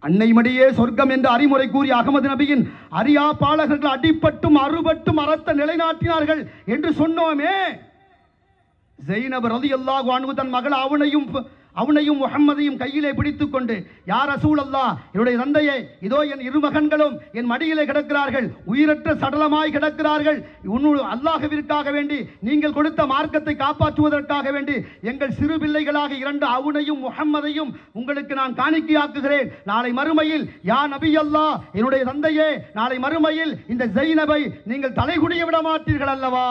Speaker 1: அன்னை மடியே சொர்க்கம் என்று அறிமுறை கூறிய அகமது நபியின் அரியா பாலகர்கள் அடிப்பட்டும் அறுபட்டும் அறத்த நிலைநாட்டினார்கள் என்று சொன்னோமே. ஸைனப் ரலியல்லாஹு அன்ஹு தன் மகள் அவனையும் முஹம்மதையும் கையிலே பிடித்துக் கொண்டு, யார் ரசூலல்லாஹ், என்னுடைய தந்தையே, இதோ என் இரு மகன்களும் என் மடியிலே கிடக்கிறார்கள், உயிரற்ற சடலமாய் கிடக்கிறார்கள். அல்லாஹ்விற்காக வேண்டி நீங்கள் கொடுத்த மார்க்கத்தை காப்பாற்றுவதற்காக வேண்டி எங்கள் சிறு பிள்ளைகளாக இரண்டு அவனையும் முஹம்மதையும் உங்களுக்கு நான் காணிக்கையாக்குகிறேன். நாளை மறுமையில் யா நபி அல்லாஹ், என்னுடைய தந்தையே, நாளை மறுமையில் இந்த ஸைனபை நீங்கள் தலைகுனிய விட மாட்டீர்கள் அல்லவா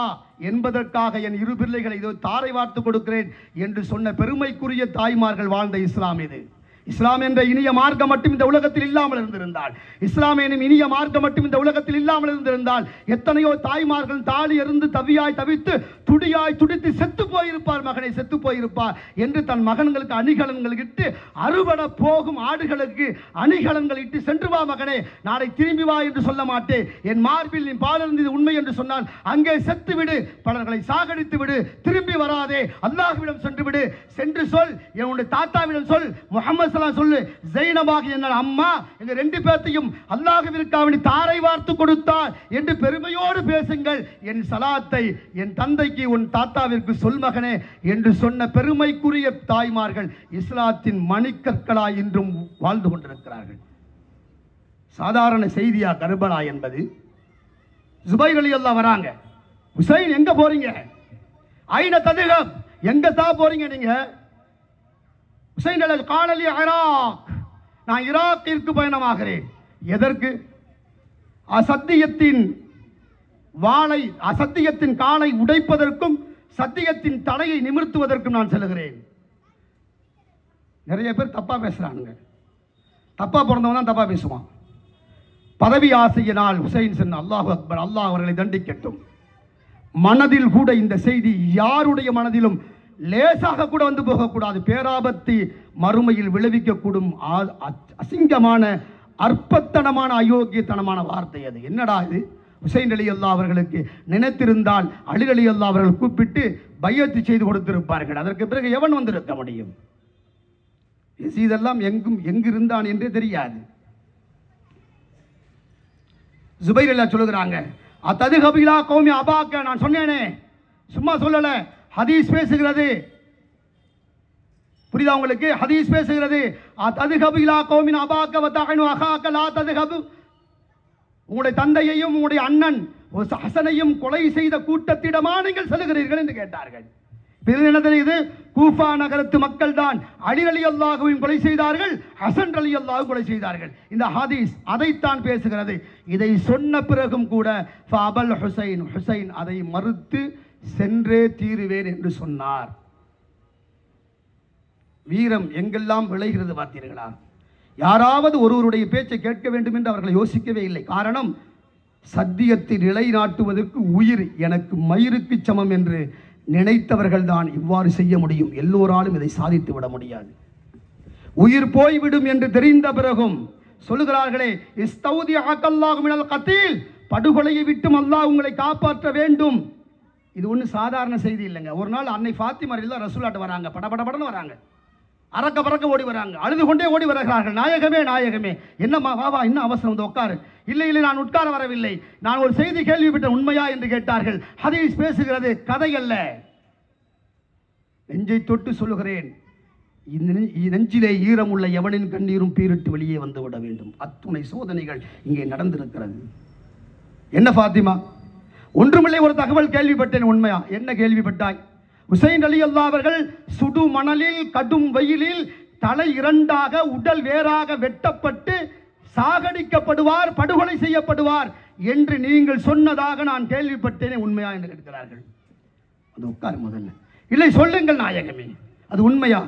Speaker 1: என்பதற்காக என் இரு பிள்ளைகளை இதோ தாரை வார்த்து கொடுக்கிறேன் என்று சொன்ன பெருமைக்குரிய தாய்மார்கள் வாழ்ந்த இஸ்லாம் இது. இஸ்லாம் என்ற இனிய மார்க்கம் மட்டும் இந்த உலகத்தில் இல்லாமல் இருந்திருந்தால், இஸ்லாம் எனும் இனிய மார்க்கம் மட்டும் இந்த உலகத்தில் இல்லாமல் இருந்திருந்தால் எத்தனையோ தாய்மார்கள் தாலி எறிந்து தவியாய் தவித்து துடியாய் துடித்து செத்து போயிருப்பார், மகனை செத்து போயிருப்பார் என்று தன் மகன்களுக்கு அணிகலன்கள் இட்டு, அறுபட போகும் ஆடுகளுக்கு அணிகலன்கள் இட்டு, சென்று வா மகனே, நாளை திரும்பி வா என்று சொல்ல மாட்டேன், என் மார்பில் நீ பாலிருந்தது உண்மை என்று சொன்னால் அங்கே செத்து விடு, பலர்களை சாகடித்து விடு, திரும்பி வராதே, அல்லாஹ்விடம் சென்று விடு, சென்று சொல், என்னுடைய தாத்தாவிடம் சொல், முஹம்மது சொல்லு, ஸைனபாக என் அம்மா எங்க ரெண்டு பேர்த்தையும் அல்லாஹ்விற்காக தாரை வார்த்து கொடுத்தார் என்று பெருமையோடு பேசுங்கள். என் சலாத்தை என் தந்தைக்கு உன் தாத்தாவிற்கு சொல் மகனே என்று சொன்ன பெருமைக்குரிய தாய்மார்கள் இஸ்லாத்தின் மணிக்கற்களாய் இன்றும் வாழ்ந்து கொண்டிருக்கிறார்கள். சாதாரண செய்தியா கர்பலா என்பது? ஜுபைர் ரலியல்லாஹு வராங்க. ஹுசைன் எங்க போறீங்க? ஐன ததுகம், எங்க தான் போறீங்க நீங்க? ஹுசைன் காலலி இராக், நான் ஈராக்கிற்கு பயணமாகிறேன். எதற்கு? அசத்தியத்தின் வாளை, அசத்தியத்தின் காலை உடைப்பதற்கும் சத்தியத்தின் தலையை நிமிர்த்துவதற்கும் நான் செல்கிறேன். நிறைய பேர் தப்பா பேசுறாங்க. தப்பா பிறந்தவன் தான் தப்பா பேசுவான். பதவி ஆசையினால் ஹுசைன் சென்ன, அல்லாஹ் அக்பர், அல்லாஹ் அவர்களை தண்டிக்கட்டும். மனதில் கூட இந்த செய்தி யாருடைய மனதிலும் லேசாக கூட வந்து போகக்கூடாது. பேராபத்து மறுமையில் விளைவிக்கக்கூடும் அசிங்கமான அற்பத்தனமான அயோக்கியத்தனமான வார்த்தை அது. என்னடா இது? ஹுசைன் ரலியல்லாஹு அவர்களுக்கு நினைத்திருந்தால் அலி ரலியல்லாஹு அவர்கள் கூப்பிட்டு பையத்து செய்து கொடுத்திருப்பார்கள். அதற்கு பிறகு எவன் வந்திருக்க முடியும்? இதெல்லாம் எங்கிருந்தான் என்றே தெரியாது. ஜுபைர் ரலியல்லாஹு சொல்லுகிறாங்க, அத்ததுகபிலா கௌமி அபாக்க, நான் சொன்னேனே, சும்மா சொல்லல, ஹதீஸ் பேசுகிறது. புரியுதா உங்களுக்கு? ஹதீஸ் பேசுகிறது. அத்ததுகபிலா கௌமின் அபாக்க வதஅனு அகாக்க லா ததுகபு, உங்களுடைய தந்தையையும் உங்களுடைய அண்ணன் ஹசனையும் கொலை செய்த கூட்டத்திடமா நீங்கள் செல்கிறீர்கள் என்று கேட்டார்கள். என்ன தெரியுது? கூஃபா நகரத்து மக்கள் தான் அலி ரலியல்லாஹுவையும் கொலை செய்தார்கள், ஹசன் ரலியல்லாஹு கொலை செய்தார்கள். இந்த ஹதீஸ் அதைத்தான் பேசுகிறது. இதை சொன்ன பிறகும் கூட ஃபஅபல் ஹுசைன், ஹுசைன் அதை மறுத்து சென்றே தீருவேன் என்று சொன்னார். வீரம் எங்கெல்லாம் விளைகிறது பார்த்தீர்களா? யாராவது ஒருவருடைய பேச்சை கேட்க வேண்டும் என்று அவர்கள் யோசிக்கவே இல்லை. காரணம், சத்தியத்தை நிலைநாட்டுவதற்கு உயிர் எனக்கு மயிருக்கு சமம் என்று நினைத்தவர்கள் தான் இவ்வாறு செய்ய முடியும். எல்லோராலும் இதை சாதித்து விட முடியாது. உயிர் போய்விடும் என்று தெரிந்த பிறகும் சொல்லுகிறார்களே, இஸ்தௌதிஅக்கல்லாஹு மினல் கத்தீல், படுகொலையை விட்டும் அல்லாஹ் உங்களை காப்பாற்ற வேண்டும். இது ஒன்றும் சாதாரண செய்தி இல்லைங்க. ஒரு நாள் அன்னை ஃபாத்திமா ரலியல்லாஹு ரசூலுல்லாஹ்ட்ட வராங்க, படபடபடன்னு வராங்க. அரக்க பறக்க ஓடி வராங்க, அழுது கொண்டே ஓடி வருகிறார்கள். நாயகமே நாயகமே, என்னம்மா வாவா, என்ன அவசரம், வந்து உட்காரு. இல்லை இல்லை, நான் உட்கார வரவில்லை, நான் ஒரு செய்தி கேள்விப்பட்ட, உண்மையா என்று கேட்டார்கள். ஹதீஸ் பேசுகிறது, கதை அல்ல. நெஞ்சை தொட்டு சொல்லுகிறேன், நெஞ்சிலே ஈரம் உள்ள எவனின் கண்ணீரும் பீரிட்டு வெளியே வந்து விட வேண்டும். அத்துணை சோதனைகள் இங்கே நடந்திருக்கிறது. என்ன ஃபாத்திமா, ஒன்றுமில்லை, ஒரு தகவல் கேள்விப்பட்டேன். உண்மையா? என்ன கேள்விப்பட்டாய்? ஹுசைன் ரலியல்லாஹு அவர்கள் சுடு மணலில் கடும் வெயிலில் தலை இரண்டாக உடல் வேறாக வெட்டப்பட்டு சாகடிக்கப்படுவார், படுகொலை செய்யப்படுவார் என்று நீங்கள் சொன்னதாக நான் கேள்விப்பட்டேனே, உண்மையா என்று கேட்கிறார்கள். அது உட்காரு முதல்ல. இல்லை சொல்லுங்கள் நாயகமே, அது உண்மையா?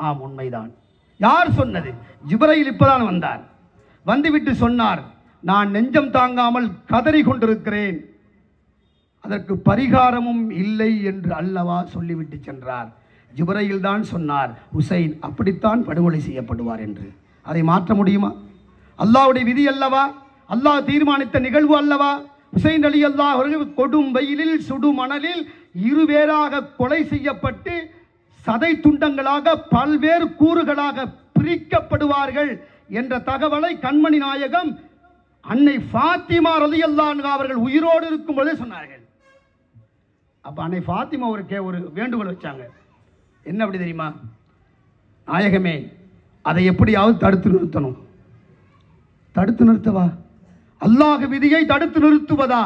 Speaker 1: ஆம் உண்மைதான். யார் சொன்னது? ஜிப்ரைல் இப்பதான் வந்தார். வந்துவிட்டு சொன்னார், நான் நெஞ்சம் தாங்காமல் கதறி கொண்டிருக்கிறேன், அதற்கு பரிகாரமும் இல்லை என்று அல்லவா சொல்லிவிட்டு சென்றார். ஜிப்ரைல் தான் சொன்னார், ஹுசைன் அப்படித்தான் படுகொலை செய்யப்படுவார் என்று. அதை மாற்ற முடியுமா? அல்லாஹ்வுடைய விதி அல்லவா, அல்லாஹ் தீர்மானித்த நிகழ்வு அல்லவா. ஹுசைன் ரலியல்லாஹு அவர்கள் கொடும் வெயிலில் சுடு மணலில் இருவேறாக கொலை செய்யப்பட்டு சதை துண்டங்களாக பல்வேறு கூறுகளாக பிரிக்கப்படுவார்கள் என்ற தகவலை கண்மணி நாயகம் அன்னை ஃபாத்திமா ரலியல்லாஹு அன்ஹா அவர்கள் உயிரோடு இருக்கும்போதே சொன்னார்கள். அப்போ அன்னை ஃபாத்திமா ஒரு வேண்டுகோள் வச்சாங்க. என்ன அப்படி தெரியுமா? நாயகமே, அதை எப்படியாவது தடுத்து நிறுத்தணும். தடுத்து நிறுத்தவா? அல்லாஹ் விதியை தடுத்து நிறுத்துவதா?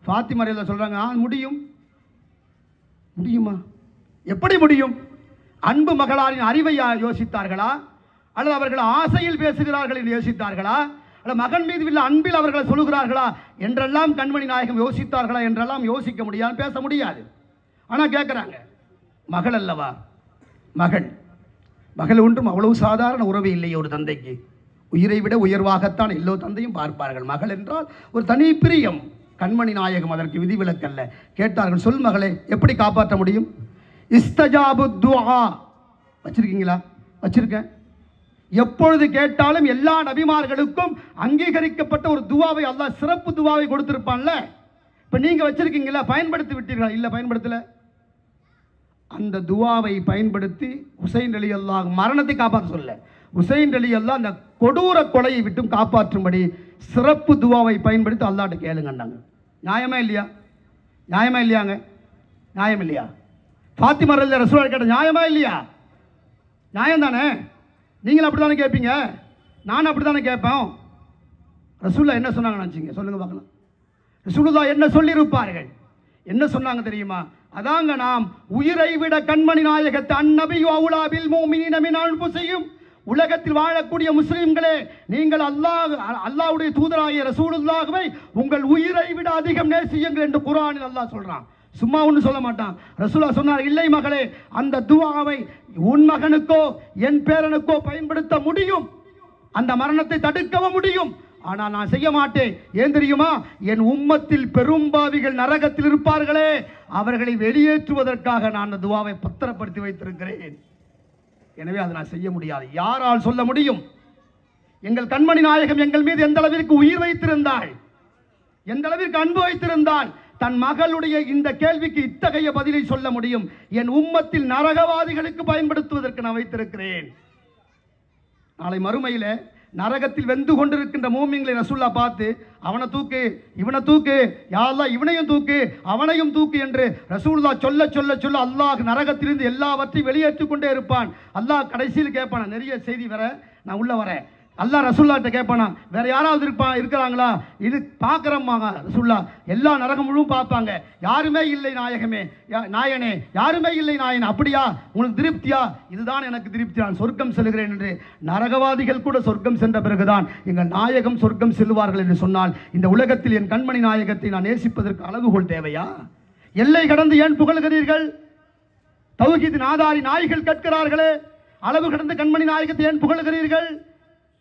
Speaker 1: ஃபாத்திமா ரலியல்லாஹு சொல்றாங்க, முடியும். முடியுமா? எப்படி முடியும்? அன்பு மகளாரின் அறிவை யோசித்தார்களா, அல்லது அவர்கள் ஆசையில் பேசுகிறார்கள் என்று யோசித்தார்களா, அல்லது மகன் மீது உள்ள அன்பில் அவர்களை சொல்லுகிறார்களா என்றெல்லாம் கண்மணி நாயகம் யோசித்தார்களா என்றெல்லாம் யோசிக்க முடியாது, பேச முடியாது. ஆனால் கேட்குறாங்க, மகள் அல்லவா, மகள் ஒன்றும் அவ்வளவு சாதாரண உறவு இல்லையே ஒரு தந்தைக்கு. உயிரை விட உயர்வாகத்தான் எல்லோ தந்தையும் பார்ப்பார்கள். மகள் என்றால் ஒரு தனி பிரியம். கண்மணி நாயகம் அதற்கு விதிவிலக்கல்ல. கேட்டார்கள், சொல் மகளே, எப்படி காப்பாற்ற முடியும்? இஸ்தஜாபு துஆ வச்சிருக்கீங்களா? வச்சிருக்கேன். எப்பொழுது கேட்டாலும் எல்லா நபிமார்களுக்கும் அங்கீகரிக்கப்பட்ட ஒரு துவாவை, அல்லாஹ் சிறப்பு துவாவை கொடுத்திருப்பான்ல. இப்போ நீங்க வச்சிருக்கீங்களா? பயன்படுத்தி விட்டீர்களா? இல்லை, பயன்படுத்தல. அந்த துவாவை பயன்படுத்தி ஹுசைன் ரலியல்லாஹு மரணத்தை காப்பாற்ற சொல்ல, ஹுசைன் ரலியல்லாஹு அந்த கொடூர கொலையை விட்டும் காப்பாற்றும்படி சிறப்பு துவாவை பயன்படுத்தி அல்லாஹ்ட்ட கேளுங்கன்னாங்க. நியாயமா இல்லையா? நியாயமா இல்லையாங்க? நியாயம் இல்லையா? ஃபாத்திமா ரலியல்லாஹு ரசூலுல்லாஹ் கேட்ட நியாயமா இல்லையா? நியாயம் தானே? நீங்களும் அப்படி தானே கேட்பீங்க, நானும் அப்படி தானே கேட்பேன். ரசூலுல்லாஹ் என்ன சொன்னாங்க நினச்சிங்க? சொல்லுங்க பார்க்கலாம். ரசூலுல்லாஹ் என்ன சொல்லியிருப்பார்கள்? என்ன சொன்னாங்க தெரியுமா? அதாங்க, நாம் உயிரை விட கண்மணி நாயகத்தை அந்நபியு அவுலா பில் முஃமினீன மின் அன்ஃபுஸிஹிம், உலகத்தில் வாழக்கூடிய முஸ்லிம்களே, நீங்கள் அல்லாஹ்வுடைய தூதராகிய ரசூலுல்லாஹ்வை உங்கள் உயிரை விட அதிகம் நேசியுங்கள் என்று குர்ஆனில் அல்லாஹ் சொல்றான். சும்மா ஒன்று சொல்ல மாட்டான். ரசூலுல்லாஹ் சொன்னார், இல்லை மகளே, அந்த துஆவை உன் மகனுக்கோ என் பேரனுக்கோ பயன்படுத்த முடியும், அந்த மரணத்தை தடுக்கவும் முடியும். ஆனால் நான் செய்ய மாட்டேன். ஏன் தெரியுமா? என் உம்மத்தில் பெரும்பாவிகள் நரகத்தில் இருப்பார்களே, அவர்களை வெளியேற்றுவதற்காக நான் அந்த துஆவை பத்திரப்படுத்தி வைத்திருக்கிறேன். எனவே அதை நான் செய்ய முடியாது. யாரால் சொல்ல முடியும்? எங்கள் கண்மணி நாயகம் எங்கள் மீது எந்த அளவிற்கு உயிர் வைத்திருந்தாள், எந்த அளவிற்கு அன்பு வைத்திருந்தாள், தன் மகளுடைய இந்த கேள்விக்கு இத்தகைய பதிலை சொல்ல முடியும். என் உம்மத்தில் நரகவாதிகளுக்கு பயன்படுத்துவதற்கு நான் வைத்திருக்கிறேன். நாளை மறுமையில நரகத்தில் வெந்து கொண்டிருக்கின்ற மூமின்களை ரசூலுல்லாஹ் பார்த்து, அவனை தூக்கு, இவனை தூக்கு, யா அல்லாஹ் இவனையும் தூக்கு, அவனையும் தூக்கு என்று ரசூலுல்லாஹ் சொல்ல சொல்ல சொல்ல அல்லாஹ் நரகத்திலிருந்து எல்லாவற்றையும் வெளியேற்றிக் கொண்டே இருப்பான். அல்லாஹ் கடைசியில் கேட்பான, நிறைய செய்தி வர நான் உள்ள வரேன். அல்லாஹ் ரசூலுல்லாஹ்ட்ட கேட்பானா, வேற யாராவது இருக்கிறாங்களா? இது பார்க்குறம்மாங்க ரசூலுல்லாஹ். எல்லா நரகம் முழுவதும் பார்ப்பாங்க, யாருமே இல்லை நாயகமே, நாயனே, யாருமே இல்லை நாயன். அப்படியா? உனக்கு திருப்தியா? இதுதான் எனக்கு திருப்தி, நான் சொர்க்கம் செல்கிறேன் என்று. நரகவாதிகள் கூட சொர்க்கம் சென்ற பிறகுதான் எங்கள் நாயகம் சொர்க்கம் செல்வார்கள் என்று சொன்னால், இந்த உலகத்தில் என் கண்மணி நாயகத்தை நான் நேசிப்பதற்கு அளவுகோல் தேவையா? எல்லை கடந்து ஏன் புகழ்கிறீர்கள்? தௌஹீதின் ஆதாரி நாய்கள் கேட்கிறார்களே, அளவு கடந்து கண்மணி நாயகத்தை ஏன் புகழ்கிறீர்கள்?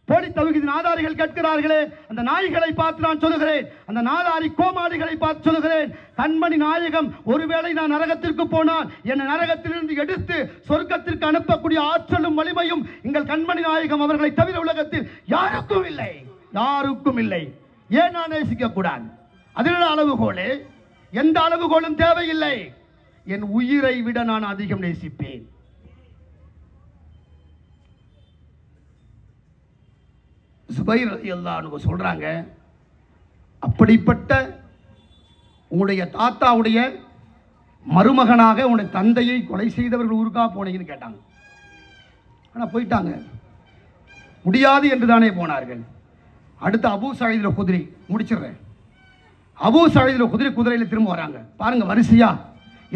Speaker 1: போலி தௌஹீதின் ஆதாரிகள் கேட்கிறார்களே, அந்த நாய்களை பார்த்து நான் சொல்லுகிறேன், அந்த நாதாரி கோமாளிகளை பார்த்து சொல்லுகிறேன், கண்மணி நாயகம் ஒருவேளை நான் நரகத்திற்கு போனால் என்னை நரகத்திலிருந்து எடுத்து சொர்க்கத்திற்கு அனுப்பக்கூடிய ஆற்றலும் வலிமையும் எங்கள் கண்மணி நாயகம் அவர்களை தவிர உலகத்தில் யாருக்கும் இல்லை, யாருக்கும் இல்லை. ஏன் நான் நேசிக்க கூடாது? அதில் அளவுகோலே, எந்த அளவுகோலும் தேவையில்லை. என் உயிரை விட நான் அதிகம் நேசிப்பேன். ஜுபைர் ரலியல்லாஹு அன்ஹு சொல்கிறாங்க, அப்படிப்பட்ட உங்களுடைய தாத்தாவுடைய மருமகனாக உங்களுடைய தந்தையை கொலை செய்தவர்கள் ஊருக்கா போனீங்கன்னு கேட்டாங்க. ஆனால் போயிட்டாங்க, முடியாது என்று தானே போனார்கள். அடுத்து அபூ சயீத் அல் குத்ரி, முடிச்சிடுறேன். அபூ சயீத் அல் குத்ரி குதிரையில் திரும்ப வராங்க. பாருங்க வரிசையா,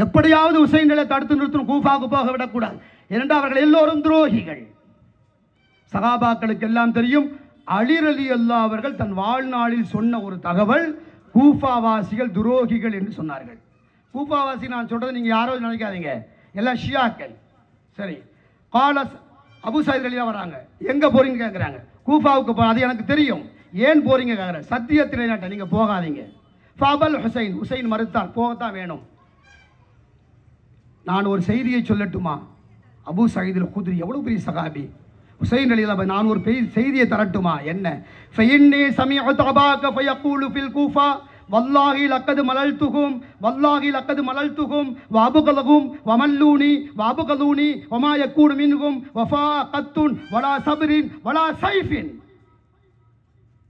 Speaker 1: எப்படியாவது ஹுசைன்களை தடுத்து நிறுத்தணும், கூஃபாவுக்கு போக விடக்கூடாது. ஏனென்றால் அவர்கள் எல்லோரும் துரோகிகள். சகாபாக்களுக்கு எல்லாம் தெரியும், அலி ரலியல்லாஹு அவர்கள் தன் வாழ்நாளில் சொன்ன ஒரு தகவல், கூஃபாவாசிகள் துரோகிகள் என்று சொன்னார்கள். கூஃபாவாசி நான் சொல்றது நீங்க யாரோ நினைக்காதீங்க, எல்லாம் ஷியாக்கள். சரி, காலஸ் அபூ சயீத் ரலியல்லாஹு வராங்க. எங்க போறீங்க கேட்குறாங்க. கூஃபாவுக்கு போ, அது எனக்கு தெரியும். ஏன் போறீங்க கேட்குறேன். சத்தியத்திலே நாட்ட நீங்க போகாதீங்க. ஃபபல் ஹுசைன், ஹுசைன் மறுத்தார், போகத்தான் வேணும். நான் ஒரு செய்தியை சொல்லட்டுமா? அபூ சயீத் அல் குத்ரி எவ்வளவு பெரிய சகாபி. ஹுசைன் ரலியல்லாஹு, நான் ஒரு செய்தியை தரட்டுமா? என்ன? ஃபஇன்னி சமிஅது அபாக ஃபயகூலு ஃபில் கூஃபா வல்லாஹி லக்கது மலல்துகும் வல்லாஹி லக்கது மலல்துகும் வஅபுகலகும் வமல்லூனி வஅபுகலூனி வமா யகூனு மின்ஹும் வஃபாகத்துன் வலா சப்ரின் வலா சைஃபின்.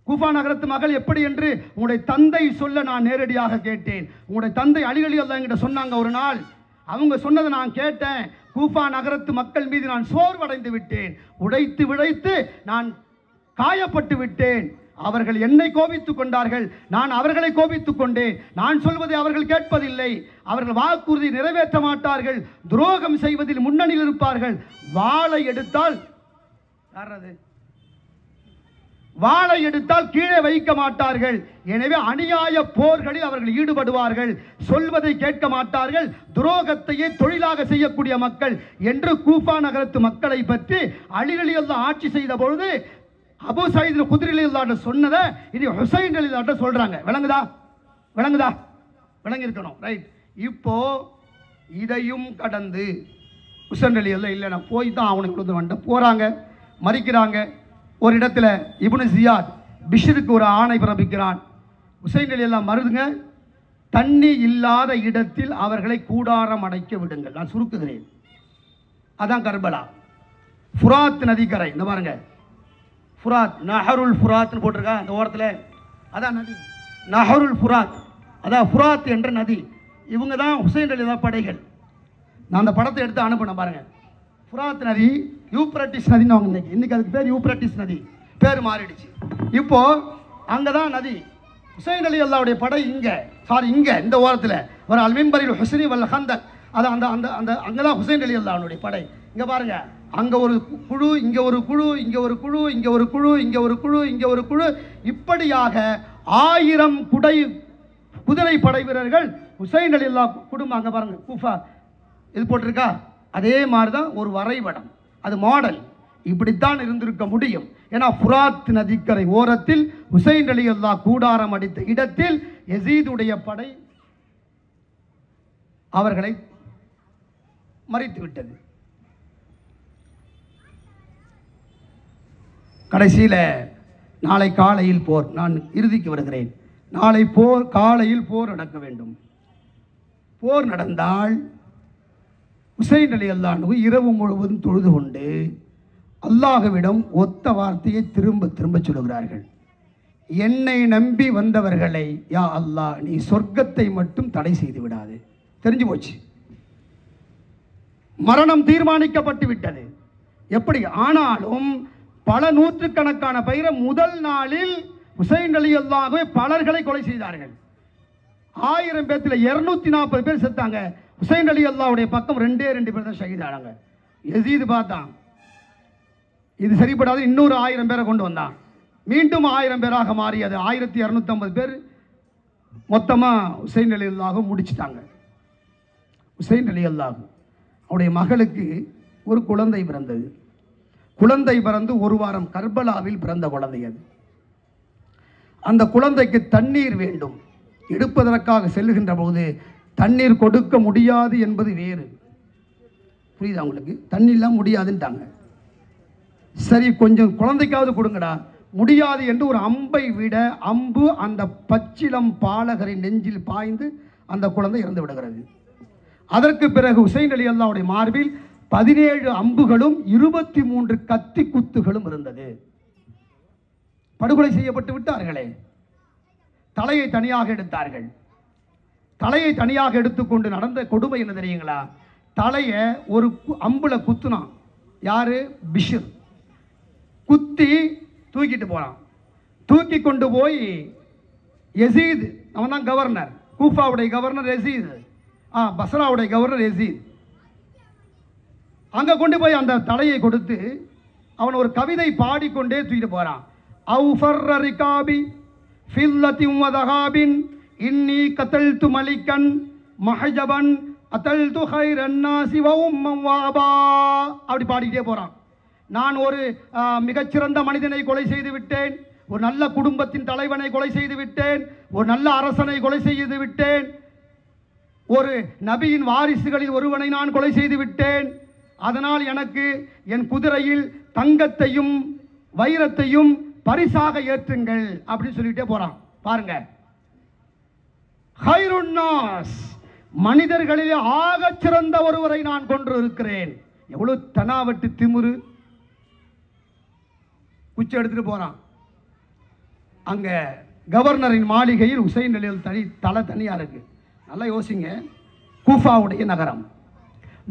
Speaker 1: கூஃபா நகரத்து மகள் எப்படி என்று உங்களுடைய தந்தை சொல்ல நான் நேரடியாக கேட்டேன். உங்களுடைய தந்தை அலி ரலியல்லாஹு என்கிட்ட சொன்னாங்க ஒரு நாள். அவங்க சொன்னதை நான் கேட்டேன். கூஃபா நகரத்து மக்கள் மீது நான் சோர்வடைந்து விட்டேன், உடைத்து விடைத்து நான் காயப்பட்டு விட்டேன். அவர்கள் என்னை கோபித்துக் கொண்டார்கள், நான் அவர்களை கோபித்துக் கொண்டேன். நான் சொல்வதை அவர்கள் கேட்பதில்லை, அவர்கள் வாக்குறுதி நிறைவேற்ற மாட்டார்கள், துரோகம் செய்வதில் முன்னணியில் இருப்பார்கள். வாளை எடுத்தால் வாளை எடுத்தால் கீழே வைக்க மாட்டார்கள். எனவே அநியாய போர்களில் அவர்கள் ஈடுபடுவார்கள், சொல்வதை கேட்க மாட்டார்கள், துரோகத்தையே தொழிலாக செய்யக்கூடிய மக்கள் என்று கூஃபா நகரத்து மக்களை பற்றி அலி ரலியல்லாஹு ஆட்சி செய்த பொழுது அபூ சயீத் அல் குத்ரி ரலியல்லாஹு சொன்னதை இது ஹுசைன் ரலியல்லாஹு சொல்றாங்க. விளங்குதா? விளங்குதா? விளங்கி இருக்கணும். ரைட். இப்போ இதையும் கடந்து ஹுசைன் ரலியல்லாஹு இல்லை, நான் போய் தான் அவனுக்கு வந்துட்டு போறாங்க, மறிக்கிறாங்க. ஒரு இடத்துல இப்னு ஜியாத் பிஷ்ருக்கு ஒரு ஆணை பிறப்பிக்கிறான். ஹுசைன் ரலியல்லாஹு மருதுங்க, தண்ணி இல்லாத இடத்தில் அவர்களை கூடாரம் அடைக்க விடுங்கள். நான் சுருக்குகிறேன். அதான் கர்பலா. ஃபுராத் நதிக்கரை, இந்த பாருங்க, ஃபுராத், நஹருல் ஃபுராத்னு போட்டிருக்கா அந்த ஓரத்தில், அதான் நதி, நஹருல் ஃபுராத், அதான் ஃபுராத் என்ற நதி. இவங்க தான் ஹுசைன் ரலியல்லாஹு படைகள். நான் அந்த படத்தை எடுத்து அனுப்பினேன் பாருங்க. ஃபுராத் நதி யூப்ரட்டிஸ் நதின்னு அவங்க இன்னைக்கு அதுக்கு பேர் யூப்ரட்டிஸ் நதி, பேர் மாறிடுச்சு. இப்போ அங்கே தான் நதி. ஹுசைன் ரலியல்லாஹுடைய படை இங்கே, இங்கே இந்த ஓரத்தில் ஒரு அல்மின்பரில் ஹுஸ்னி வல் ஹந்தக், அது அந்த அந்த அந்த அங்கே தான் ஹுசைன் ரலியல்லாஹுடைய படை. இங்கே பாருங்க, அங்கே ஒரு குழு, இங்கே ஒரு குழு, இங்கே ஒரு குழு, இங்கே ஒரு குழு, இங்கே ஒரு குழு, இங்கே ஒரு குழு, இப்படியாக 1000 குதிரை படை வீரர்கள் ஹுசைன் ரலியல்லாஹு குடும்பம். அங்கே பாருங்க கூஃபா இது போட்டிருக்கா, அதே மாதிரி தான் ஒரு வரைபடம், அது மாடல். இப்படித்தான் இருந்திருக்க முடியும். ஏன்னா ஃபுராத் நதிக்கரை ஓரத்தில் ஹுசைன் ரலியல்லாஹு கூடாரம் அடித்த இடத்தில் யசீதுடைய படை அவர்களை மறித்து விட்டது. கடைசியில் நாளை காலையில் போர், நான் இறுதிக்கு வருகிறேன். நாளை காலையில் போர் நடக்க வேண்டும். போர் நடந்தால் ஹுசைன் ரலியல்லாஹு இரவு முழுவதும் தொழுது கொண்டு அல்லாஹ்விடம் ஒத்த வார்த்தையை திரும்ப திரும்ப சொல்லுகிறார்கள். என்னை நம்பி வந்தவர்களை யா அல்லாஹ் நீ சொர்க்கத்தை மட்டும் தடை செய்து விடாது. தெரிஞ்சு போச்சு, மரணம் தீர்மானிக்கப்பட்டு விட்டது. எப்படி ஆனாலும் பல நூற்றுக்கணக்கான பேரை முதல் நாளில் ஹுசைன் ரலியல்லாஹு பலர்களை கொலை செய்தார்கள். 1000 பேர்த்துல 240 பேர் செத்தாங்க. ஹுசைன் ரலியல்லாஹுடைய பக்கம் 2 பேர் தான் ஷஹீதானாங்க. யசீது பார்த்தான், இது சரிப்படாது, இன்னொரு 1000 பேரை கொண்டு வந்தான். மீண்டும் 1000 பேராக மாறியது. 1250 பேர் மொத்தமாக ஹுசைன் ரலியல்லாஹு முடிச்சிட்டாங்க. ஹுசைன் ரலியல்லாஹு அவருடைய மகளுக்கு ஒரு குழந்தை பிறந்தது. குழந்தை பிறந்து 1 வாரம், கர்பலாவில் பிறந்த குழந்தை அது. அந்த குழந்தைக்கு தண்ணீர் வேண்டும். எடுப்பதற்காக செல்லுகின்ற போது தண்ணீர் கொடுக்க முடியாது என்பது வேறு. புரியுதா உங்களுக்கு? தண்ணீர்லாம் முடியாதுன்ட்டாங்க. சரி, கொஞ்சம் குழந்தைக்காவது கொடுங்கடா. முடியாது என்று ஒரு அம்பை விட அம்பு அந்த பச்சிலம் பாலகரின் நெஞ்சில் பாய்ந்து அந்த குழந்தை இறந்து விடுகிறது. அதற்கு பிறகு ஹுசைன் ரலியல்லாஹுடைய மார்பில் 17 அம்புகளும் 23 கத்தி குத்துகளும் இருந்தது. படுகொலை செய்யப்பட்டு விட்டார்களே. தலையை தனியாக எடுத்தார்கள். தலையை தனியாக எடுத்துக்கொண்டு நடந்த கொடுமை என்ன தெரியுங்களா? தலையை ஒரு அம்புல குத்துனான். யாரு? பிஷர். குத்தி தூக்கிட்டு போறான். தூக்கி கொண்டு போய் யசீத், அவன் தான் கவர்னர், கூஃபாவுடைய கவர்னர் யசீத், பஸ்ராவுடைய கவர்னர் யசீத். அங்கே கொண்டு போய் அந்த தலையை கொடுத்து அவன் ஒரு கவிதை பாடிக்கொண்டே தூக்கிட்டு போறான். அவுஃபர்ர ரிகாபி ஃபில்லத்தின் வதஹாபின் இன்னி கத்தல்து மலிக்கன் மஹஜபன் அத்தல்து ஹைரன் நாசி வ உம்மம் வாபா. அப்படி பாடிக்கிட்டே போறான். நான் ஒரு மிகச்சிறந்த மனிதனை கொலை செய்து விட்டேன், ஒரு நல்ல குடும்பத்தின் தலைவனை கொலை செய்து விட்டேன், ஒரு நல்ல அரசனை கொலை செய்து விட்டேன், ஒரு நபியின் வாரிசுகளில் ஒருவனை நான் கொலை செய்து விட்டேன். அதனால் எனக்கு என் குதிரையில் தங்கத்தையும் வைரத்தையும் பரிசாக ஏற்றுங்கள் அப்படின்னு சொல்லிட்டே போறான். பாருங்க, ஹைருன் நாஸ், மனிதர்களிலே ஆகச் சிறந்த ஒருவரை நான் கொன்று இருக்கிறேன். எவ்வளவு தனாவட்டு திமிரு. குச்சி எடுத்துட்டு போறான். அங்க கவர்னரின் மாளிகையில் உசைன் அலி தலை தனியா இருக்கு. நல்லா யோசிங்க. கூஃபாவுடைய நகரம்.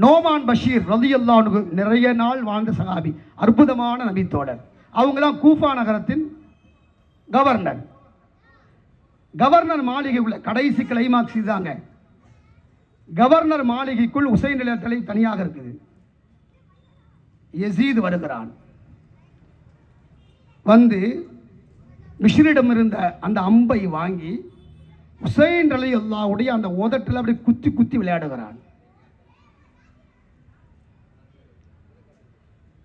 Speaker 1: நோமான் பஷீர் ரலியல்லாஹு அன்ஹு நிறைய நாள் வாழ்ந்த சஹாபி, அற்புதமான நபித்தோழர். அவங்க தான் கூஃபா நகரத்தின் கவர்னர். கவர்னர் மாளிகை உள்ள கடைசி கிளைமாக்ஸ் இதாங்க. கவர்னர் மாளிகைக்குள் உசைன் அலி தலை தனியாக இருக்குது. யசீத் வருகிறான். வந்து மிஷ்ரிடம் இருந்த அந்த அம்பை வாங்கி உசைன் ரலியல்லாஹுடைய அந்த உதட்டில் அப்படி குத்தி குத்தி விளையாடுகிறான்.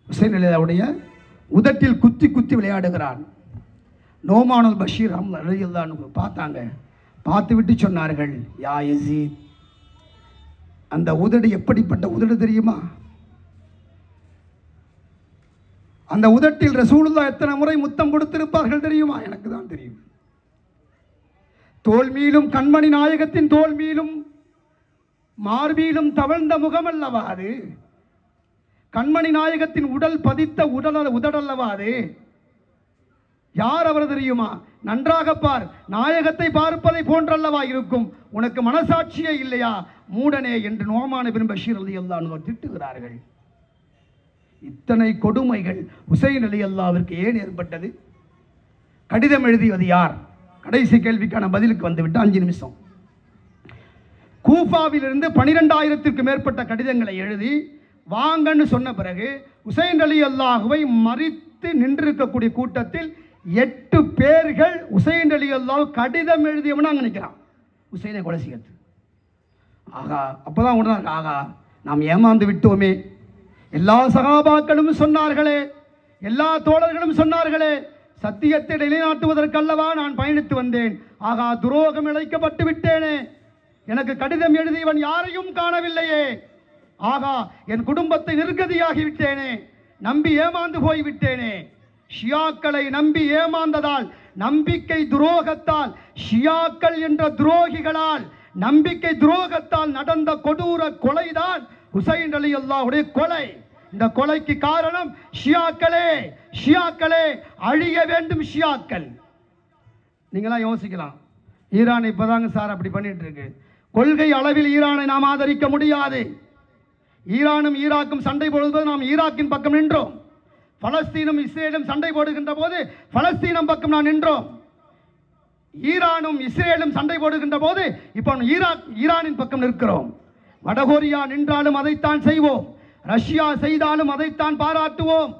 Speaker 1: உசைன் ரலியல்லாஹுடைய உதட்டில் குத்தி குத்தி விளையாடுகிறான். நோமானுல் பஷீர் ரலியல்லாஹு பார்த்தாங்க. பார்த்து விட்டு சொன்னார்கள், யா யசீத், அந்த உதடு எப்படிப்பட்ட உதடு தெரியுமா? அந்த உதட்டில் ரசூலுல்லாஹ் எத்தனை முறை முத்தம் கொடுத்திருப்பார்கள் தெரியுமா? எனக்கு தான் தெரியும். தோல் மீளும் கண்மணி நாயகத்தின் தோல் மீளும் மார்பீலும் தவழ்ந்த முகம் அல்லவா அது? கண்மணி நாயகத்தின் உடல் பதித்த உதடல்லவா அது? யார் அவர் தெரியுமா? நன்றாக பார், நாயகத்தை பார்ப்பதை போன்றல்லவா இருக்கும், உனக்கு மனசாட்சியே இல்லையா மூடனே என்று நோமான் இப்னு பஷீர் ரலியல்லாஹு அன்ஹு திட்டுகிறார்கள். இத்தனை கொடுமைகள் உசைன் ரலியல்லாஹுவிற்கு ஏன் ஏற்பட்டது? கடிதம் எழுதியது யார்? கடைசி கேள்விக்கான பதிலுக்கு வந்துவிட்டு 5 நிமிஷம். கூஃபாவிலிருந்து 12,000க்கு மேற்பட்ட கடிதங்களை எழுதி வாங்கன்னு சொன்ன பிறகு உசைன் ரலியல்லாஹுவை மறித்து நின்றிருக்கக்கூடிய கூட்டத்தில் 8 பேர்கள் உசைன் ரலியல்லாஹு கடிதம் எழுதியவனு அங்கே நிற்கிறான். உசைனை கொலை செய்யறது. ஆகா, அப்போதான் உடனே ஆகா, நாம் ஏமாந்து விட்டோமே. எல்லா சகாபாக்களும் சொன்னார்களே, எல்லா தோழர்களும் சொன்னார்களே, சத்தியத்தை நிலைநாட்டுவதற்கல்லவா நான் பயணித்து வந்தேன். ஆகா, துரோகம் இழைக்கப்பட்டு விட்டேனே. எனக்கு கடிதம் எழுதியவன் யாரையும் காணவில்லையே. ஆகா, என் குடும்பத்தை நிர்கதியாகிவிட்டேனே, நம்பி ஏமாந்து போய்விட்டேனே. ஷியாக்களை நம்பி ஏமாந்ததால், நம்பிக்கை துரோகத்தால், ஷியாக்கள் என்ற துரோகிகளால் நம்பிக்கை துரோகத்தால் நடந்த கொடூர கொலைதான் உசைன் ரலியல்லாஹுடைய கொலை. இந்த கொலைக்கு காரணம் ஷியாக்களே. ஷியாக்களே, அழிய வேண்டும் ஷியாக்கள். நீங்களாம் யோசிக்கலாம், ஈரான் இப்போதாங்க சார் அப்படி பண்ணிட்டு இருக்கு. கொள்கை அளவில் ஈரானை நாம் ஆதரிக்க முடியாது. ஈரானும் ஈராக்கும் சண்டை போடுவது நாம் ஈராக்கின் பக்கம் நின்றோம். பலஸ்தீனும் இஸ்ரேலும் சண்டை போடுகின்ற போது பலஸ்தீனம் பக்கம் நான் நின்றோம். ஈரானும் இஸ்ரேலும் சண்டை போடுகின்ற போது இப்போ ஈரானின் பக்கம் நிற்கிறோம். வடகொரியா நின்றாலும் அதைத்தான் செய்வோம். ரஷ்யா செய்தாலும் அதைத்தான் பாராட்டுவோம்.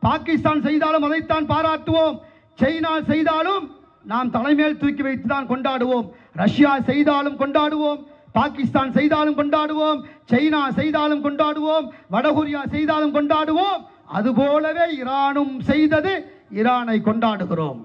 Speaker 1: பாகிஸ்தான் செய்தாலும் அதைத்தான் பாராட்டுவோம். சைனா செய்தாலும் நாம் தலைமையில் தூக்கி வைத்து தான் கொண்டாடுவோம். ரஷ்யா செய்தாலும் கொண்டாடுவோம், பாகிஸ்தான் செய்தாலும் கொண்டாடுவோம், சைனா செய்தாலும் கொண்டாடுவோம், வடகொரியா செய்தாலும் கொண்டாடுவோம். அதுபோலவே ஈரானும் செய்தது, ஈரானை கொண்டாடுகிறோம்.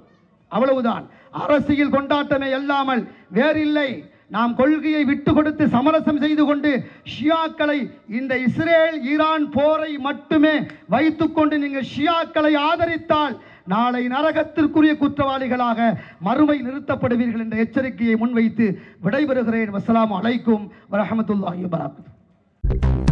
Speaker 1: அவ்வளவுதான். அரசியல் கொண்டாட்டமே அல்லாமல் வேறில்லை. நாம் கொள்கையை விட்டு கொடுத்து சமரசம் செய்து கொண்டு ஷியாக்களை, இந்த இஸ்ரேல் ஈரான் போரை மட்டுமே வைத்துக்கொண்டு நீங்கள் ஷியாக்களை ஆதரித்தால் நாளை நரகத்திற்குரிய குற்றவாளிகளாக மறுமை நிறுத்தப்படுவீர்கள் என்ற எச்சரிக்கையை முன்வைத்து விடைபெறுகிறேன். வஸ்ஸலாமு அலைக்கும் வரஹ்மத்துல்லாஹி வபரகாத்துஹு.